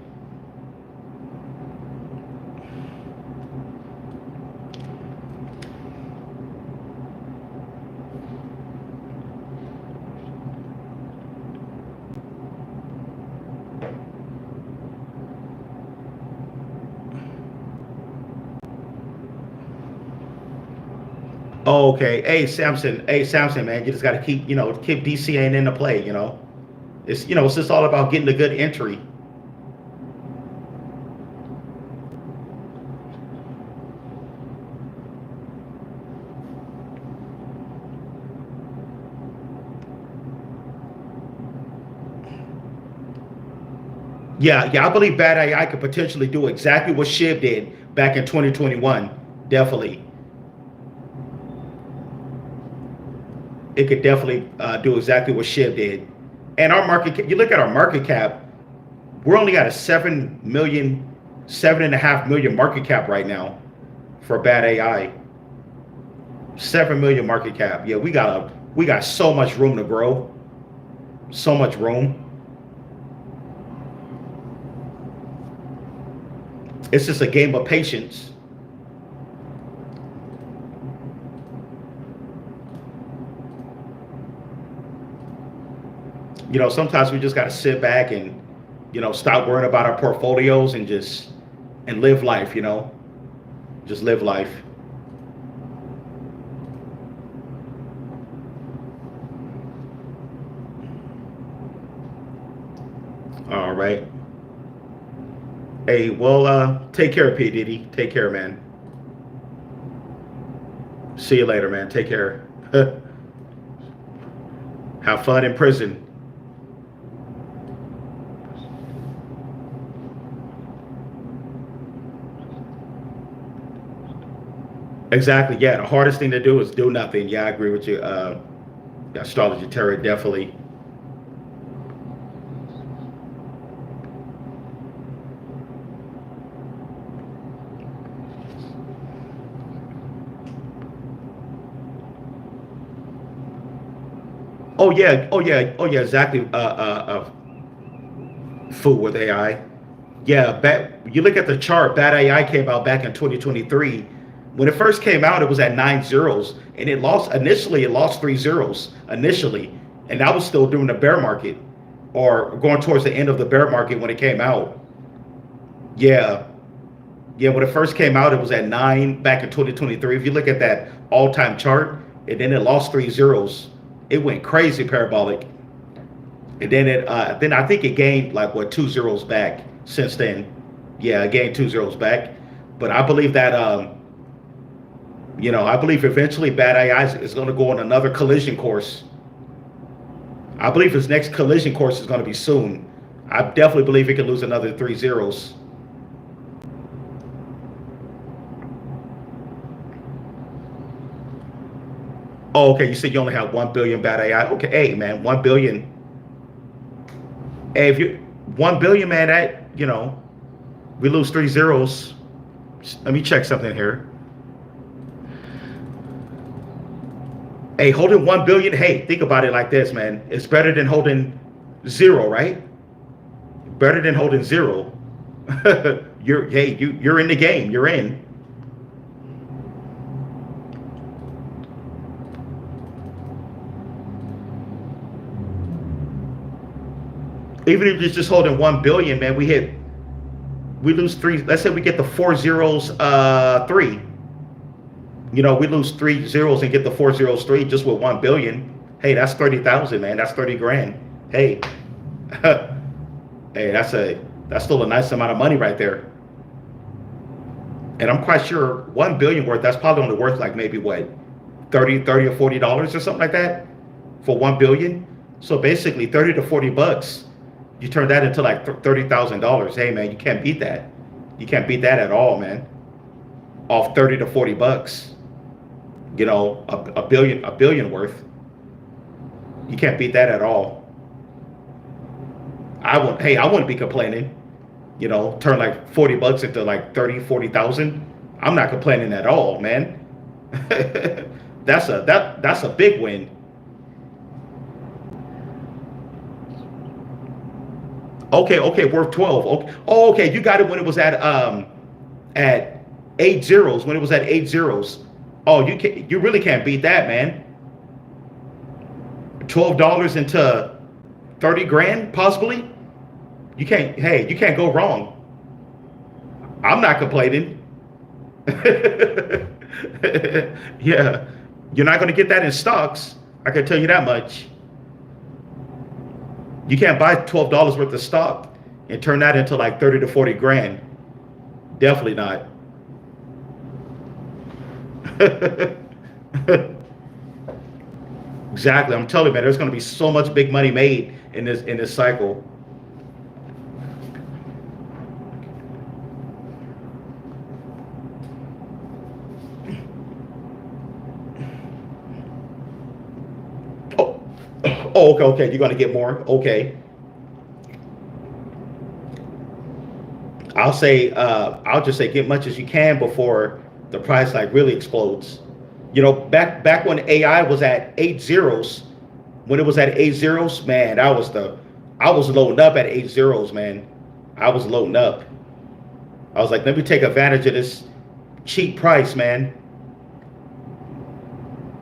Oh, okay. Hey, Samson, man, you just got to keep, keep DCAing in the play. It's just all about getting a good entry. Yeah, I believe Bad AI could potentially do exactly what Shiv did back in 2021. Definitely. It could definitely do exactly what Shiv did. And our you look at our market cap, we're only at a 7.5 million market cap right now for Bad AI. 7 million market cap. Yeah, we got so much room to grow. So much room. It's just a game of patience. Sometimes we just got to sit back and, stop worrying about our portfolios and live life, just live life. All right. Hey, well, take care, P. Diddy. Take care, man. See you later, man. Take care. Have fun in prison. Exactly. Yeah, the hardest thing to do is do nothing. Yeah, I agree with you. Astrology Terry, definitely. Oh yeah, exactly. Food with AI. Yeah, you look at the chart. Bad AI came out back in 2023. When it first came out, it was at 9 zeros, and it lost initially. It lost 3 zeros initially, and that was still during the bear market, or going towards the end of the bear market when it came out. Yeah, yeah. When it first came out, it was at 9 back in 2023. If you look at that all-time chart, and then it lost 3 zeros. It went crazy parabolic, and then I think it gained like what 2 zeros back since then. Yeah, it gained 2 zeros back, but I believe that I believe eventually Bad AI is going to go on another collision course. I believe his next collision course is going to be soon. I definitely believe he could lose another 3 zeros. Oh, okay. You said you only have 1 billion Bad AI. Okay, hey man, 1 billion. Hey, if you 1 billion, man, we lose 3 zeros. Let me check something here. Hey, holding 1 billion. Hey, think about it like this, man. It's better than holding zero, right? Better than holding zero. You're in the game. You're in. Even if it's just holding 1 billion, man, we lose 3. Let's say we get the 4 zeros, 3. We lose 3 zeros and get the 4 zeros 3 just with 1 billion. Hey, that's 30,000, man. That's 30 grand. Hey, hey, that's still a nice amount of money right there. And I'm quite sure 1 billion worth. That's probably only worth like maybe what 30 or $40 or something like that for 1 billion. So basically 30 to 40 bucks, you turn that into like $30,000. Hey man, you can't beat that. You can't beat that at all, man. Off 30 to 40 bucks, you know, a billion worth. You can't beat that at all. I wouldn't be complaining, you know, turn like 40 bucks into like 30, 40,000. I'm not complaining at all, man. That's a big win. Okay, worth 12. Okay. Oh, okay, you got it when it was at 8 zeros, when it was at 8 zeros. Oh, you really can't beat that, man. $12 into 30 grand possibly. You can't go wrong. I'm not complaining. Yeah, you're not going to get that in stocks. I can tell you that much. You can't buy $12 worth of stock and turn that into like 30 to 40 grand. Definitely not. Exactly. I'm telling you, man, there's going to be so much big money made in this cycle. Oh, okay. You're going to get more. Okay. I'll just say get much as you can before the price like really explodes. You know, back when AI was at 8 zeros, when it was at 8 zeros, man, I was loading up at 8 zeros, man. I was loading up. I was like, let me take advantage of this cheap price, man.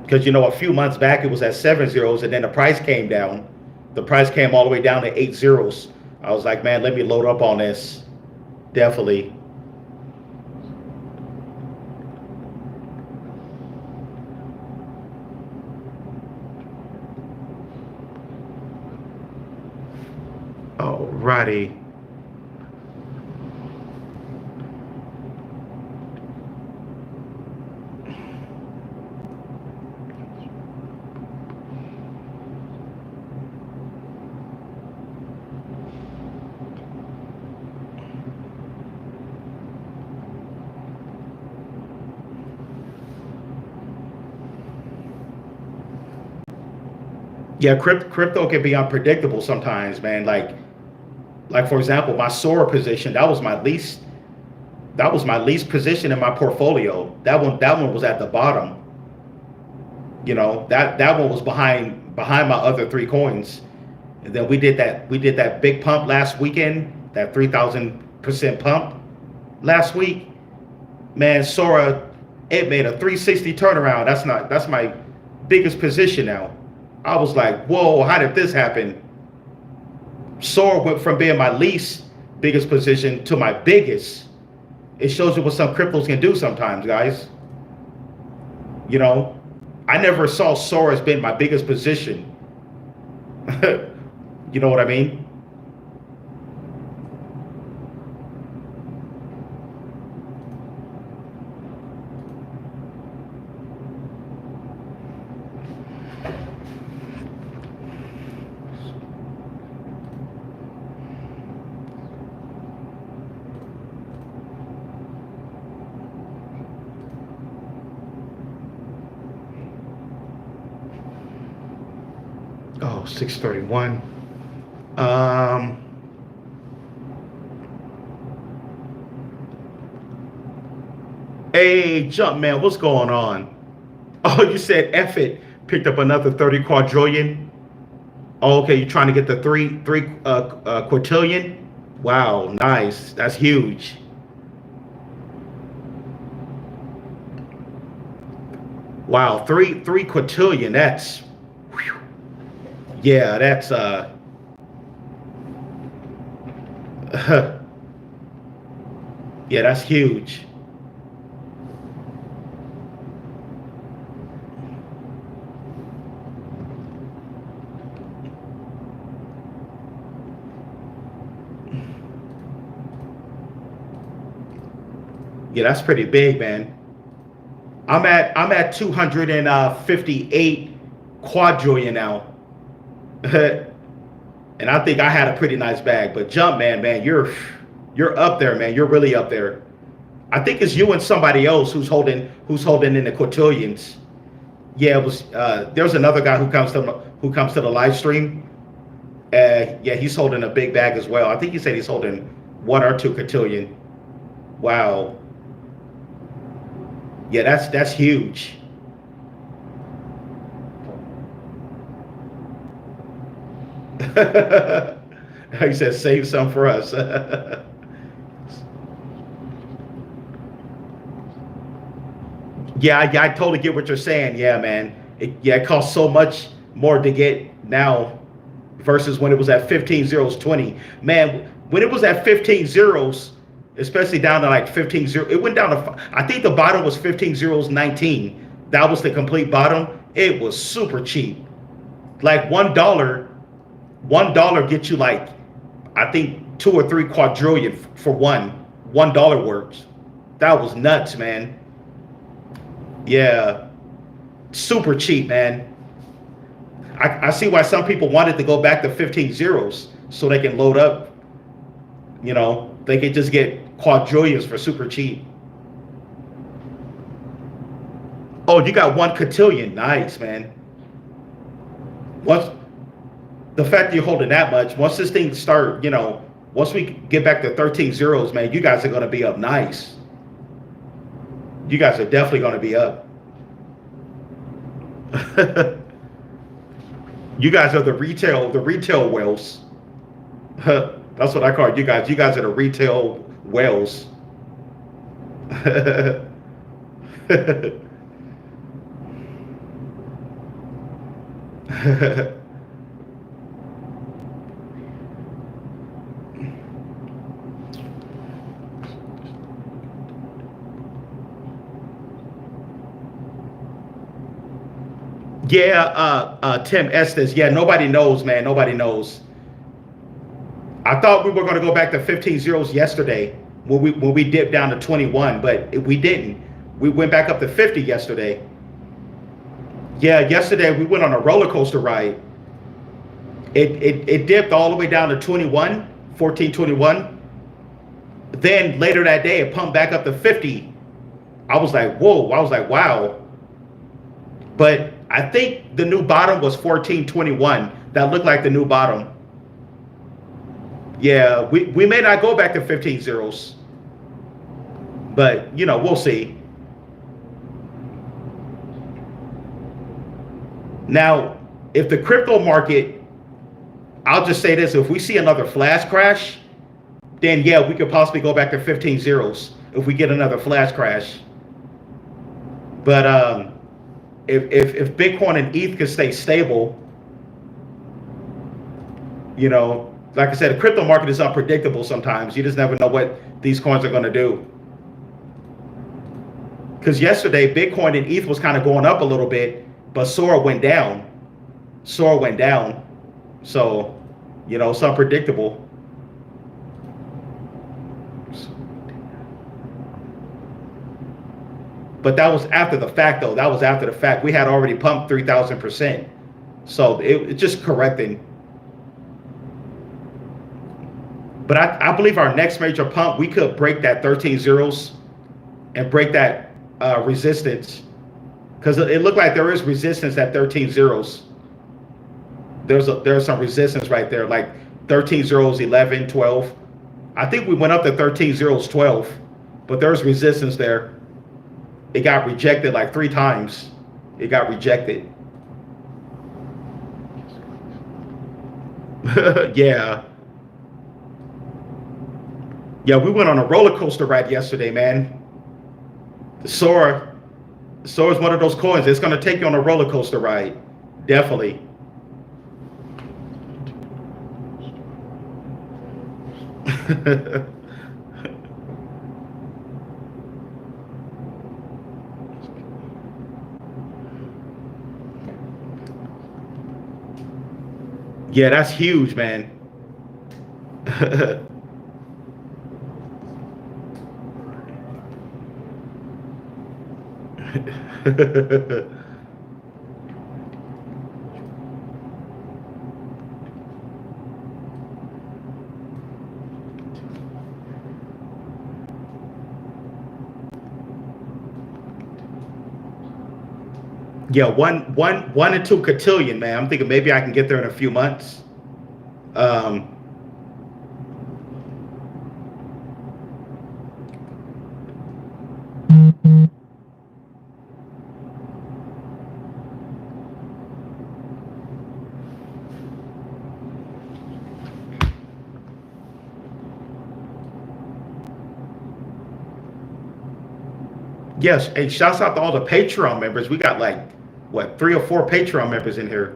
Because you know, a few months back it was at 7 zeros, and then the price came down. The price came all the way down to 8 zeros. I was like, man, let me load up on this. Definitely. Alrighty. Yeah, crypto can be unpredictable sometimes, man. Like for example, my Sora position, that was my least position in my portfolio. That one was at the bottom. You know, that one was behind my other three coins. And then we did that big pump last weekend, that 3,000% pump last week. Man, Sora, it made a 360 turnaround. That's my biggest position now. I was like, whoa, how did this happen? Sora went from being my least biggest position to my biggest. It shows you what some cryptos can do sometimes, guys. You know, I never saw Sora as being my biggest position. You know what I mean? Oh, 631. Um, hey, Jump Man, what's going on? Oh, you said F it. Picked up another 30 quadrillion. Oh, okay, you're trying to get the three quintillion. Wow, nice. That's huge. Wow, three quintillion. That's whew. Yeah, that's yeah, that's huge. Yeah, that's pretty big, man. I'm at 258 quadrillion now. And I think I had a pretty nice bag. But Jumpman, man, you're up there, man. You're really up there. I think it's you and somebody else who's holding in the quintillions. Yeah, it was. There's another guy who comes to the live stream. Yeah, he's holding a big bag as well. I think he said he's holding 1 or 2 quintillion. Wow. Yeah, that's huge. He says save some for us. Yeah, I totally get what you're saying. Yeah, man. It costs so much more to get now versus when it was at 15 zeros 20. Man, when it was at 15 zeros, especially down to like 15 zero, it went down to, I think the bottom was 15 zeros 19. That was the complete bottom. It was super cheap. Like $1 gets you like, I think 2 or 3 quadrillion for $1 worth. That was nuts, man. Yeah, super cheap, man. I see why some people wanted to go back to 15 zeros so they can load up. They could just get quadrillions for super cheap. Oh, you got 1 cotillion. Nice, man. Once the fact that you're holding that much, once this thing start, once we get back to 13 zeros, man, you guys are gonna be up nice. You guys are definitely gonna be up. You guys are the retail whales. That's what I call it. You guys. You guys are the retail whales. Yeah, Tim Estes. Yeah, nobody knows, man. Nobody knows. I thought we were going to go back to 15 zeros yesterday when we dipped down to 21, but we didn't. We went back up to 50 yesterday. Yeah, yesterday we went on a roller coaster ride. It dipped all the way down to 21, 1421. Then later that day it pumped back up to 50. I was like, whoa. I was like, wow. But I think the new bottom was 1421. That looked like the new bottom. Yeah, we may not go back to 15 zeros. But, we'll see. Now, if the crypto market, I'll just say this, if we see another flash crash, then yeah, we could possibly go back to 15 zeros if we get another flash crash. But if Bitcoin and ETH can stay stable, like I said, the crypto market is unpredictable sometimes. You just never know what these coins are going to do. Because yesterday, Bitcoin and ETH was kind of going up a little bit, but Sora went down. So, it's unpredictable. But that was after the fact, though. That was after the fact. We had already pumped 3,000%. So it's just correcting. But I believe our next major pump, we could break that 13 zeros and break that resistance. Because it looked like there is resistance at 13 zeros. There's some resistance right there, like 13 zeros, 11, 12. I think we went up to 13 zeros, 12. But there's resistance there. It got rejected like 3 times. It got rejected. Yeah. Yeah, we went on a roller coaster ride yesterday, man. Sora's one of those coins. It's going to take you on a roller coaster ride. Definitely. Yeah, that's huge, man. Yeah, one and two cotillion, man. I'm thinking maybe I can get there in a few months. Um, yes, hey, shouts out to all the Patreon members. We got like what 3 or 4 Patreon members in here.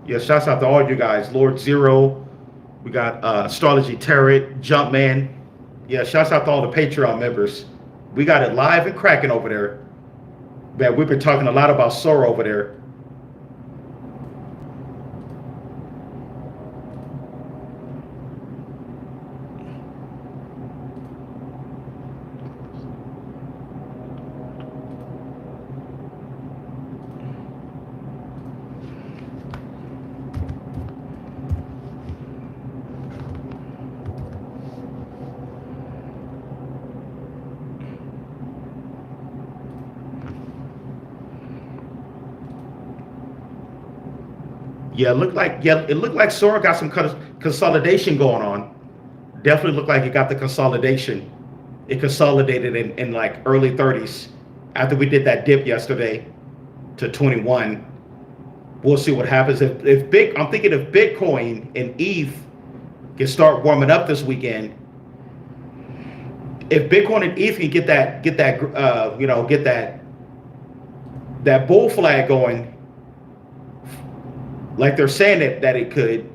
Yeah, shouts out to all you guys. Lord Zero, we got Astrology Tarot, Jumpman. Yeah, shouts out to all the Patreon members. We got it live and cracking over there. Man, we've been talking a lot about Sora over there. It looked like Sora got some consolidation going on. Definitely looked like it got the consolidation. It consolidated in like early 30s after we did that dip yesterday to 21. We'll see what happens I'm thinking if Bitcoin and ETH can start warming up this weekend. If Bitcoin and ETH can get that bull flag going, like they're saying that it could,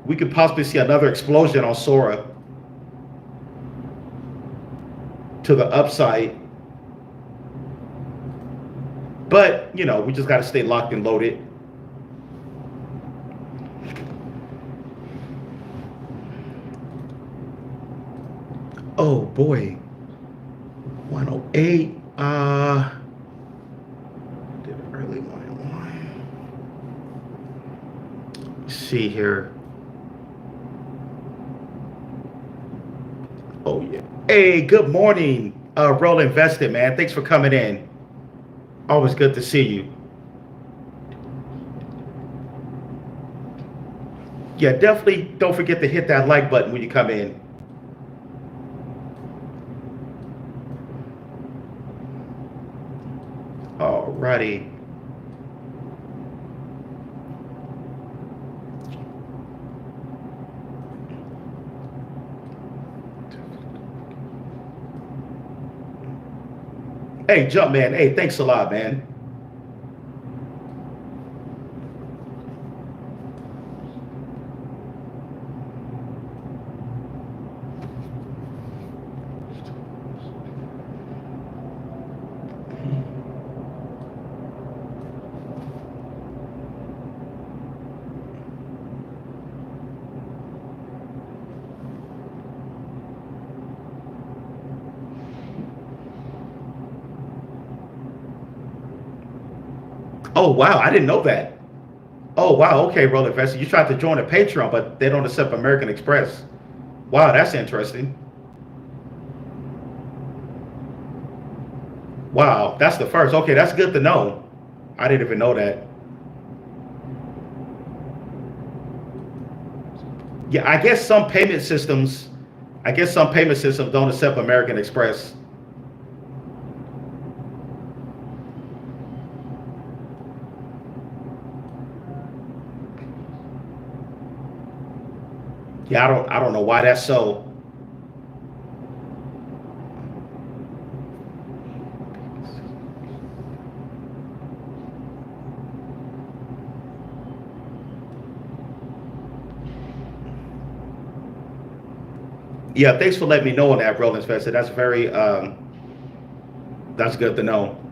we could possibly see another explosion on Sora to the upside. But we just got to stay locked and loaded. Oh boy, 108. Did early 101. Let's see here. Oh yeah. Hey, good morning, Roll Invested, man. Thanks for coming in. Always good to see you. Yeah, definitely don't forget to hit that like button when you come in. Alrighty. Hey, Jump Man. Hey, thanks a lot, man. Oh wow, I didn't know that. Oh wow, okay, Roll Investor. You tried to join a Patreon, but they don't accept American Express. Wow, that's interesting. Wow, that's the first. Okay, that's good to know. I didn't even know that. Yeah, I guess some payment systems don't accept American Express. Yeah, I don't know why that's so. Yeah, thanks for letting me know on that, Roland Spencer. That's very that's good to know.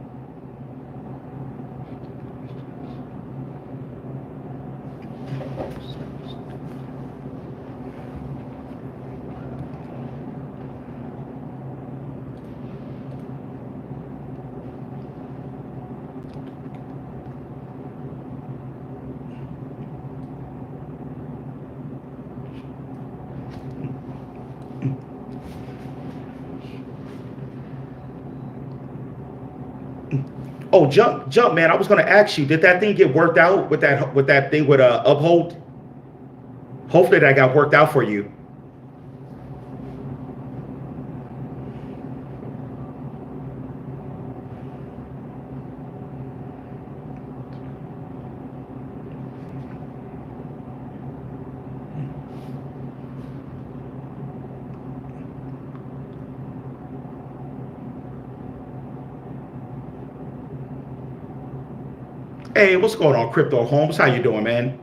Oh, jump, man. I was gonna ask you, did that thing get worked out with that thing with uphold? Hopefully that got worked out for you. Hey, what's going on, Crypto Holmes? How you doing, man?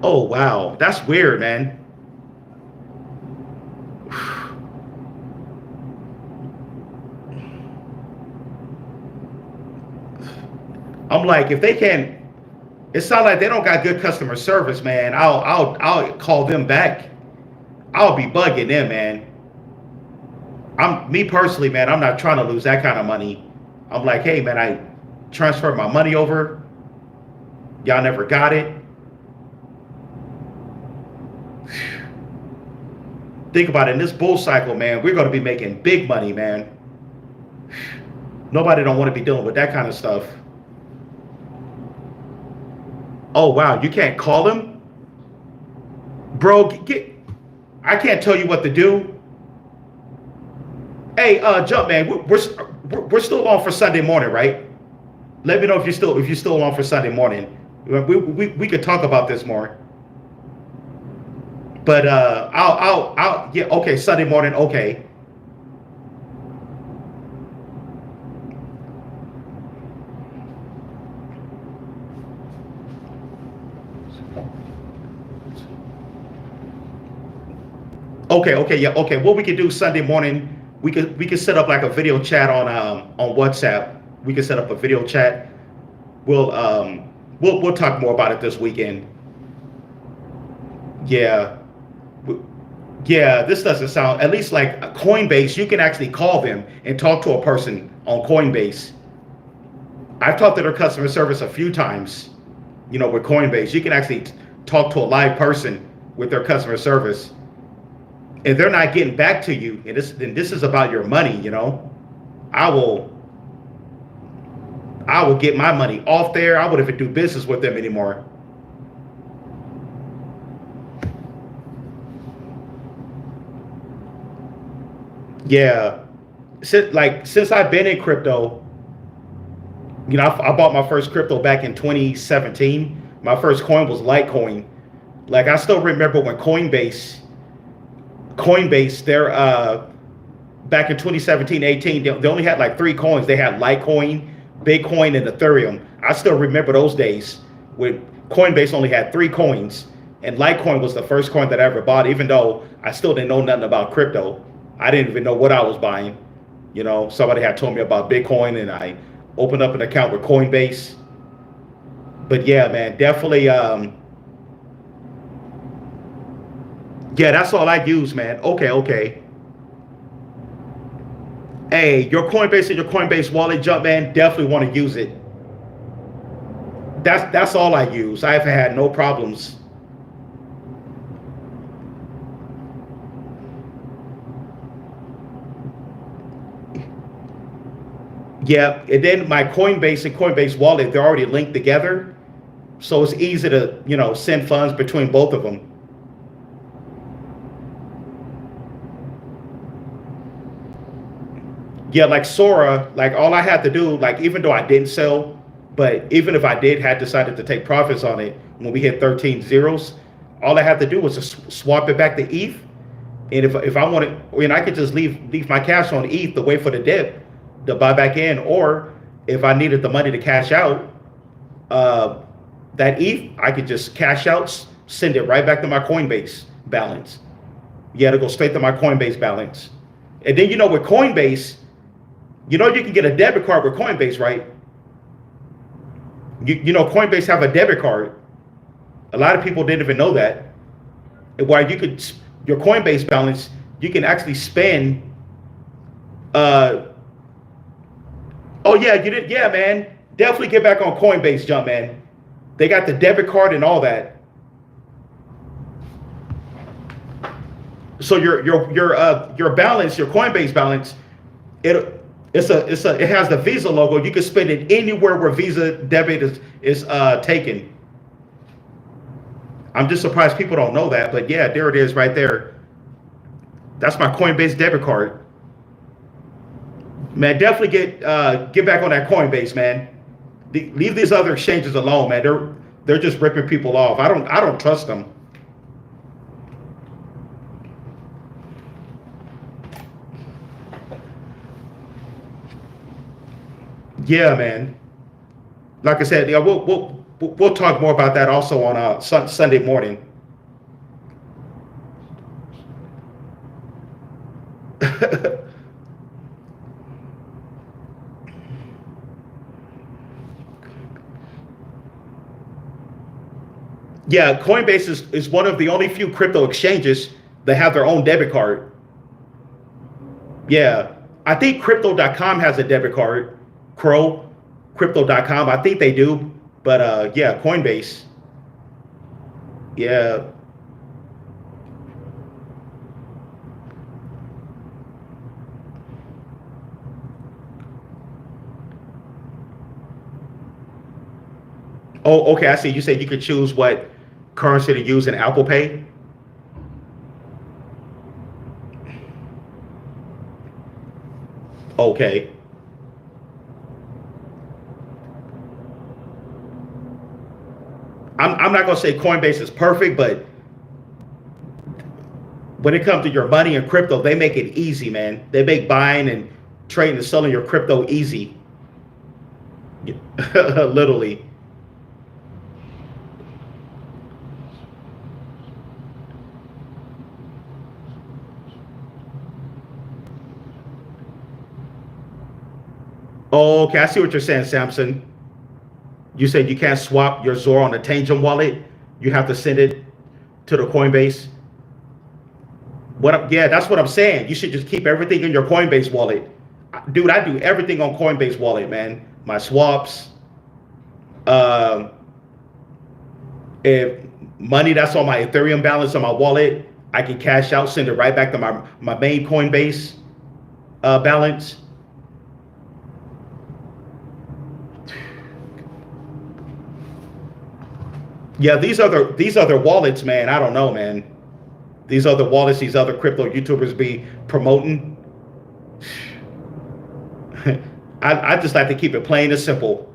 Oh wow, that's weird, man. I'm like, if they can't, it sounds like they don't got good customer service, man. I'll call them back. I'll be bugging them, man. I'm me personally, man. I'm not trying to lose that kind of money. I'm like, hey, man, I transferred my money over. Y'all never got it. Think about it. In this bull cycle, man, we're going to be making big money, man. Nobody don't want to be dealing with that kind of stuff. Oh wow, you can't call them, bro. I can't tell you what to do. Hey, jump, man. We're still on for Sunday morning, right? Let me know if you're still on for Sunday morning. We could talk about this more. But I'll yeah, okay, Sunday morning, okay. Okay, yeah, okay. What we could do Sunday morning, we could set up like a video chat on WhatsApp. We could set up a video chat. We'll talk more about it this weekend. Yeah. Yeah, this doesn't sound, at least like Coinbase, you can actually call them and talk to a person on Coinbase. I've talked to their customer service a few times, with Coinbase. You can actually talk to a live person with their customer service. And they're not getting back to you, and this is about your money. I will get my money off there. I wouldn't even do business with them anymore. Yeah, since I've been in crypto, I bought my first crypto back in 2017. My first coin was Litecoin. Like I still remember when Coinbase, they're back in 2017, 18, they only had like three coins. They had Litecoin, Bitcoin, and Ethereum. I still remember those days when Coinbase only had three coins, and Litecoin was the first coin that I ever bought, even though I still didn't know nothing about crypto. I didn't even know what I was buying. Somebody had told me about Bitcoin, and I opened up an account with Coinbase. But yeah, man, definitely. Yeah, that's all I use, man. Okay. Hey, your Coinbase and your Coinbase wallet, jump, man. Definitely want to use it. That's all I use. I've had no problems. Yeah, and then my Coinbase and Coinbase wallet, they're already linked together, so it's easy to send funds between both of them. Yeah, like Sora, like all I had to do, like even though I didn't sell, but even if I had decided to take profits on it when we hit 13 zeros, all I had to do was just swap it back to ETH. And if I wanted, I could just leave my cash on ETH to wait for the dip to buy back in, or if I needed the money to cash out, that ETH, I could just cash out, send it right back to my Coinbase balance. Yeah, to go straight to my Coinbase balance. And then with Coinbase, you can get a debit card with Coinbase, right? Coinbase have a debit card. A lot of people didn't even know that. Why your Coinbase balance, you can actually spend. Oh yeah, you did. Yeah, man. Definitely get back on Coinbase, jump, man. They got the debit card and all that. So your balance, your Coinbase balance, It has the Visa logo. You can spend it anywhere where Visa debit is taken. I'm just surprised people don't know that, but yeah, there it is right there. That's my Coinbase debit card. Man, definitely get back on that Coinbase, man. Leave these other exchanges alone, man. They're just ripping people off. I don't trust them. Yeah, man. Like I said, yeah, we'll talk more about that also on Sunday morning. Yeah, Coinbase is one of the only few crypto exchanges that have their own debit card. Yeah, I think crypto.com has a debit card. Crow, crypto.com, I think they do. But yeah, Coinbase. Yeah. Oh, okay, I see. You said you could choose what currency to use in Apple Pay. Okay. I'm not gonna say Coinbase is perfect, but when it comes to your money and crypto, they make it easy, man. They make buying and trading and selling your crypto easy. Literally. Oh, okay, I see what you're saying, Samson. You said you can't swap your Zora on the Tangent wallet. You have to send it to the Coinbase. Yeah, that's what I'm saying. You should just keep everything in your Coinbase wallet. Dude, I do everything on Coinbase wallet, man. My swaps, um, if money that's on my Ethereum balance on my wallet, I can cash out, send it right back to my main Coinbase balance. Yeah, these other wallets, man. I don't know, man. These other wallets, these other crypto YouTubers be promoting. I just like to keep it plain and simple.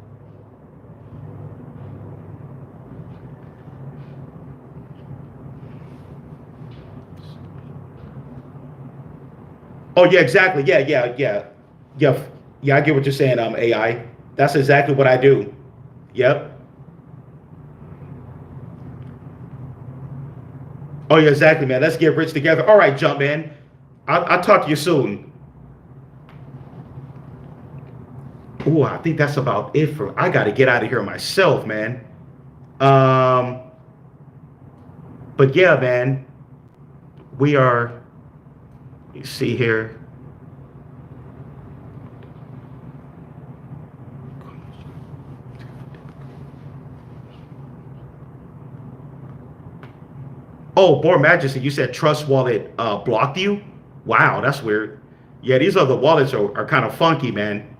Oh yeah, exactly. Yeah. Yeah, I get what you're saying, AI. That's exactly what I do. Yep. Oh yeah, exactly, man. Let's get rich together. All right, jump man. I'll talk to you soon. Oh, I think that's about it for. I got to get out of here myself, man. Um, but yeah, man, we are. You see here. Oh, Board Majesty, you said Trust Wallet blocked you? Wow, that's weird. Yeah, these other wallets are kind of funky, man.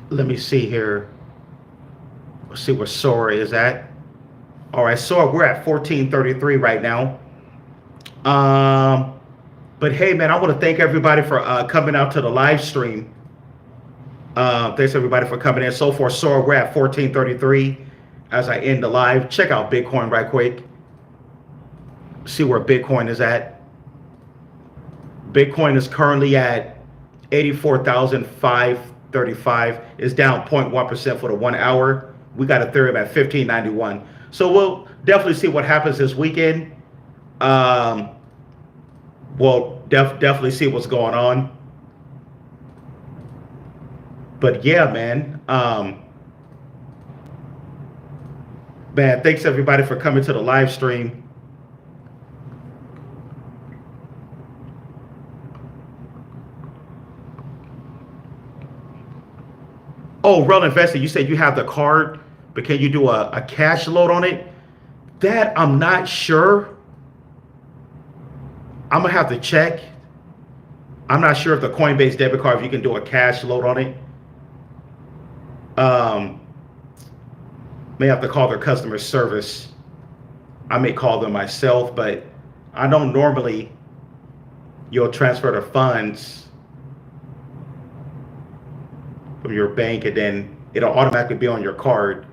Let me see here. Let's see where Sora is at. All right, Sora, we're at 1433 right now. Um, but hey, man, I want to thank everybody for coming out to the live stream. Thanks everybody for coming in. So for Sora, we're at 1433 as I end the live. Check out Bitcoin right quick. See where Bitcoin is at. Bitcoin is currently at 84,500. 35. It's down 0.1% for the 1 hour. We got Ethereum at 1591. So we'll definitely see what happens this weekend. We'll definitely see what's going on. But yeah, man. Man, thanks everybody for coming to the live stream. Oh, Real Investor, you said you have the card, but can you do a cash load on it? That I'm not sure. I'm gonna have to check. I'm not sure if the Coinbase debit card, if you can do a cash load on it. May have to call their customer service. I may call them myself, but I know normally you'll transfer the funds from your bank and then it'll automatically be on your card,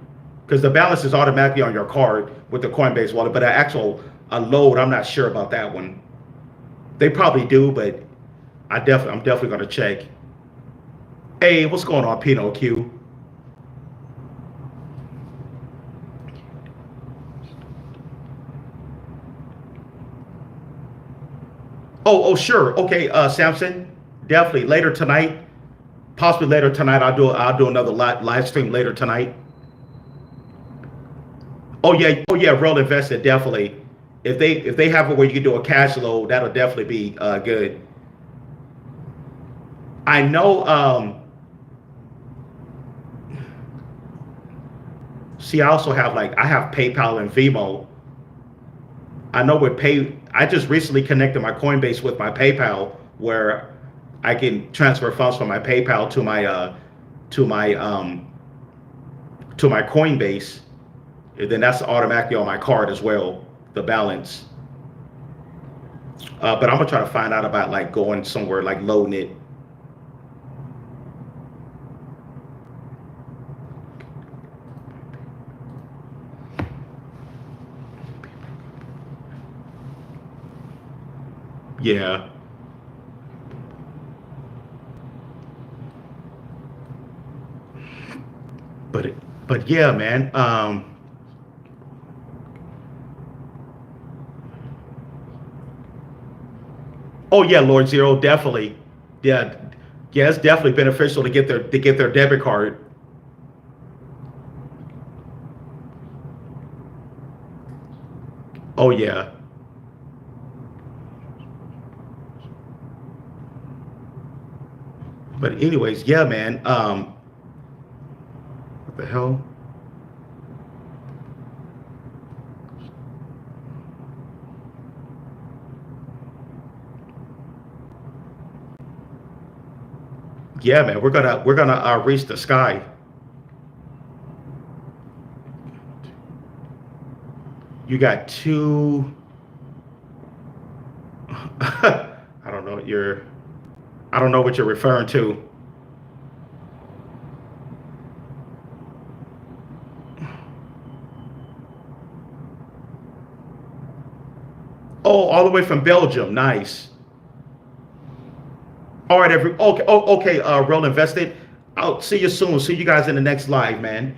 because the balance is automatically on your card with the Coinbase wallet. But an actual load, I'm not sure about that one. They probably do, but I'm definitely gonna check. Hey, what's going on, Pinot Q? Oh, sure. Okay, Samson, definitely later tonight. Possibly later tonight. I'll do another live stream later tonight. Oh yeah, Real Invested, definitely. If they have it where you can do a cash load, that'll definitely be good. I know. See, I also have I have PayPal and Venmo. I know with I just recently connected my Coinbase with my PayPal, where I can transfer funds from my PayPal to my Coinbase, and then that's automatically on my card as well, the balance. But I'm gonna try to find out about going somewhere, loading it. Yeah. But yeah, man. Oh yeah, Lord Zero, definitely. Yeah, it's definitely beneficial to get their debit card. Oh yeah. But anyways, yeah, man. What the hell? Yeah, man. We're gonna reach the sky. You got two. I don't know what you're referring to. Oh, all the way from Belgium. Nice. All right, okay, Real Invested. I'll see you soon. See you guys in the next live, man.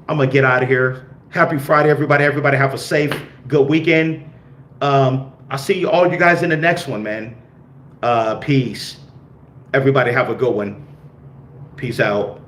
I'm gonna get out of here. Happy Friday, everybody. Everybody have a safe, good weekend. I'll see all you guys in the next one, man. Peace. Everybody have a good one. Peace out.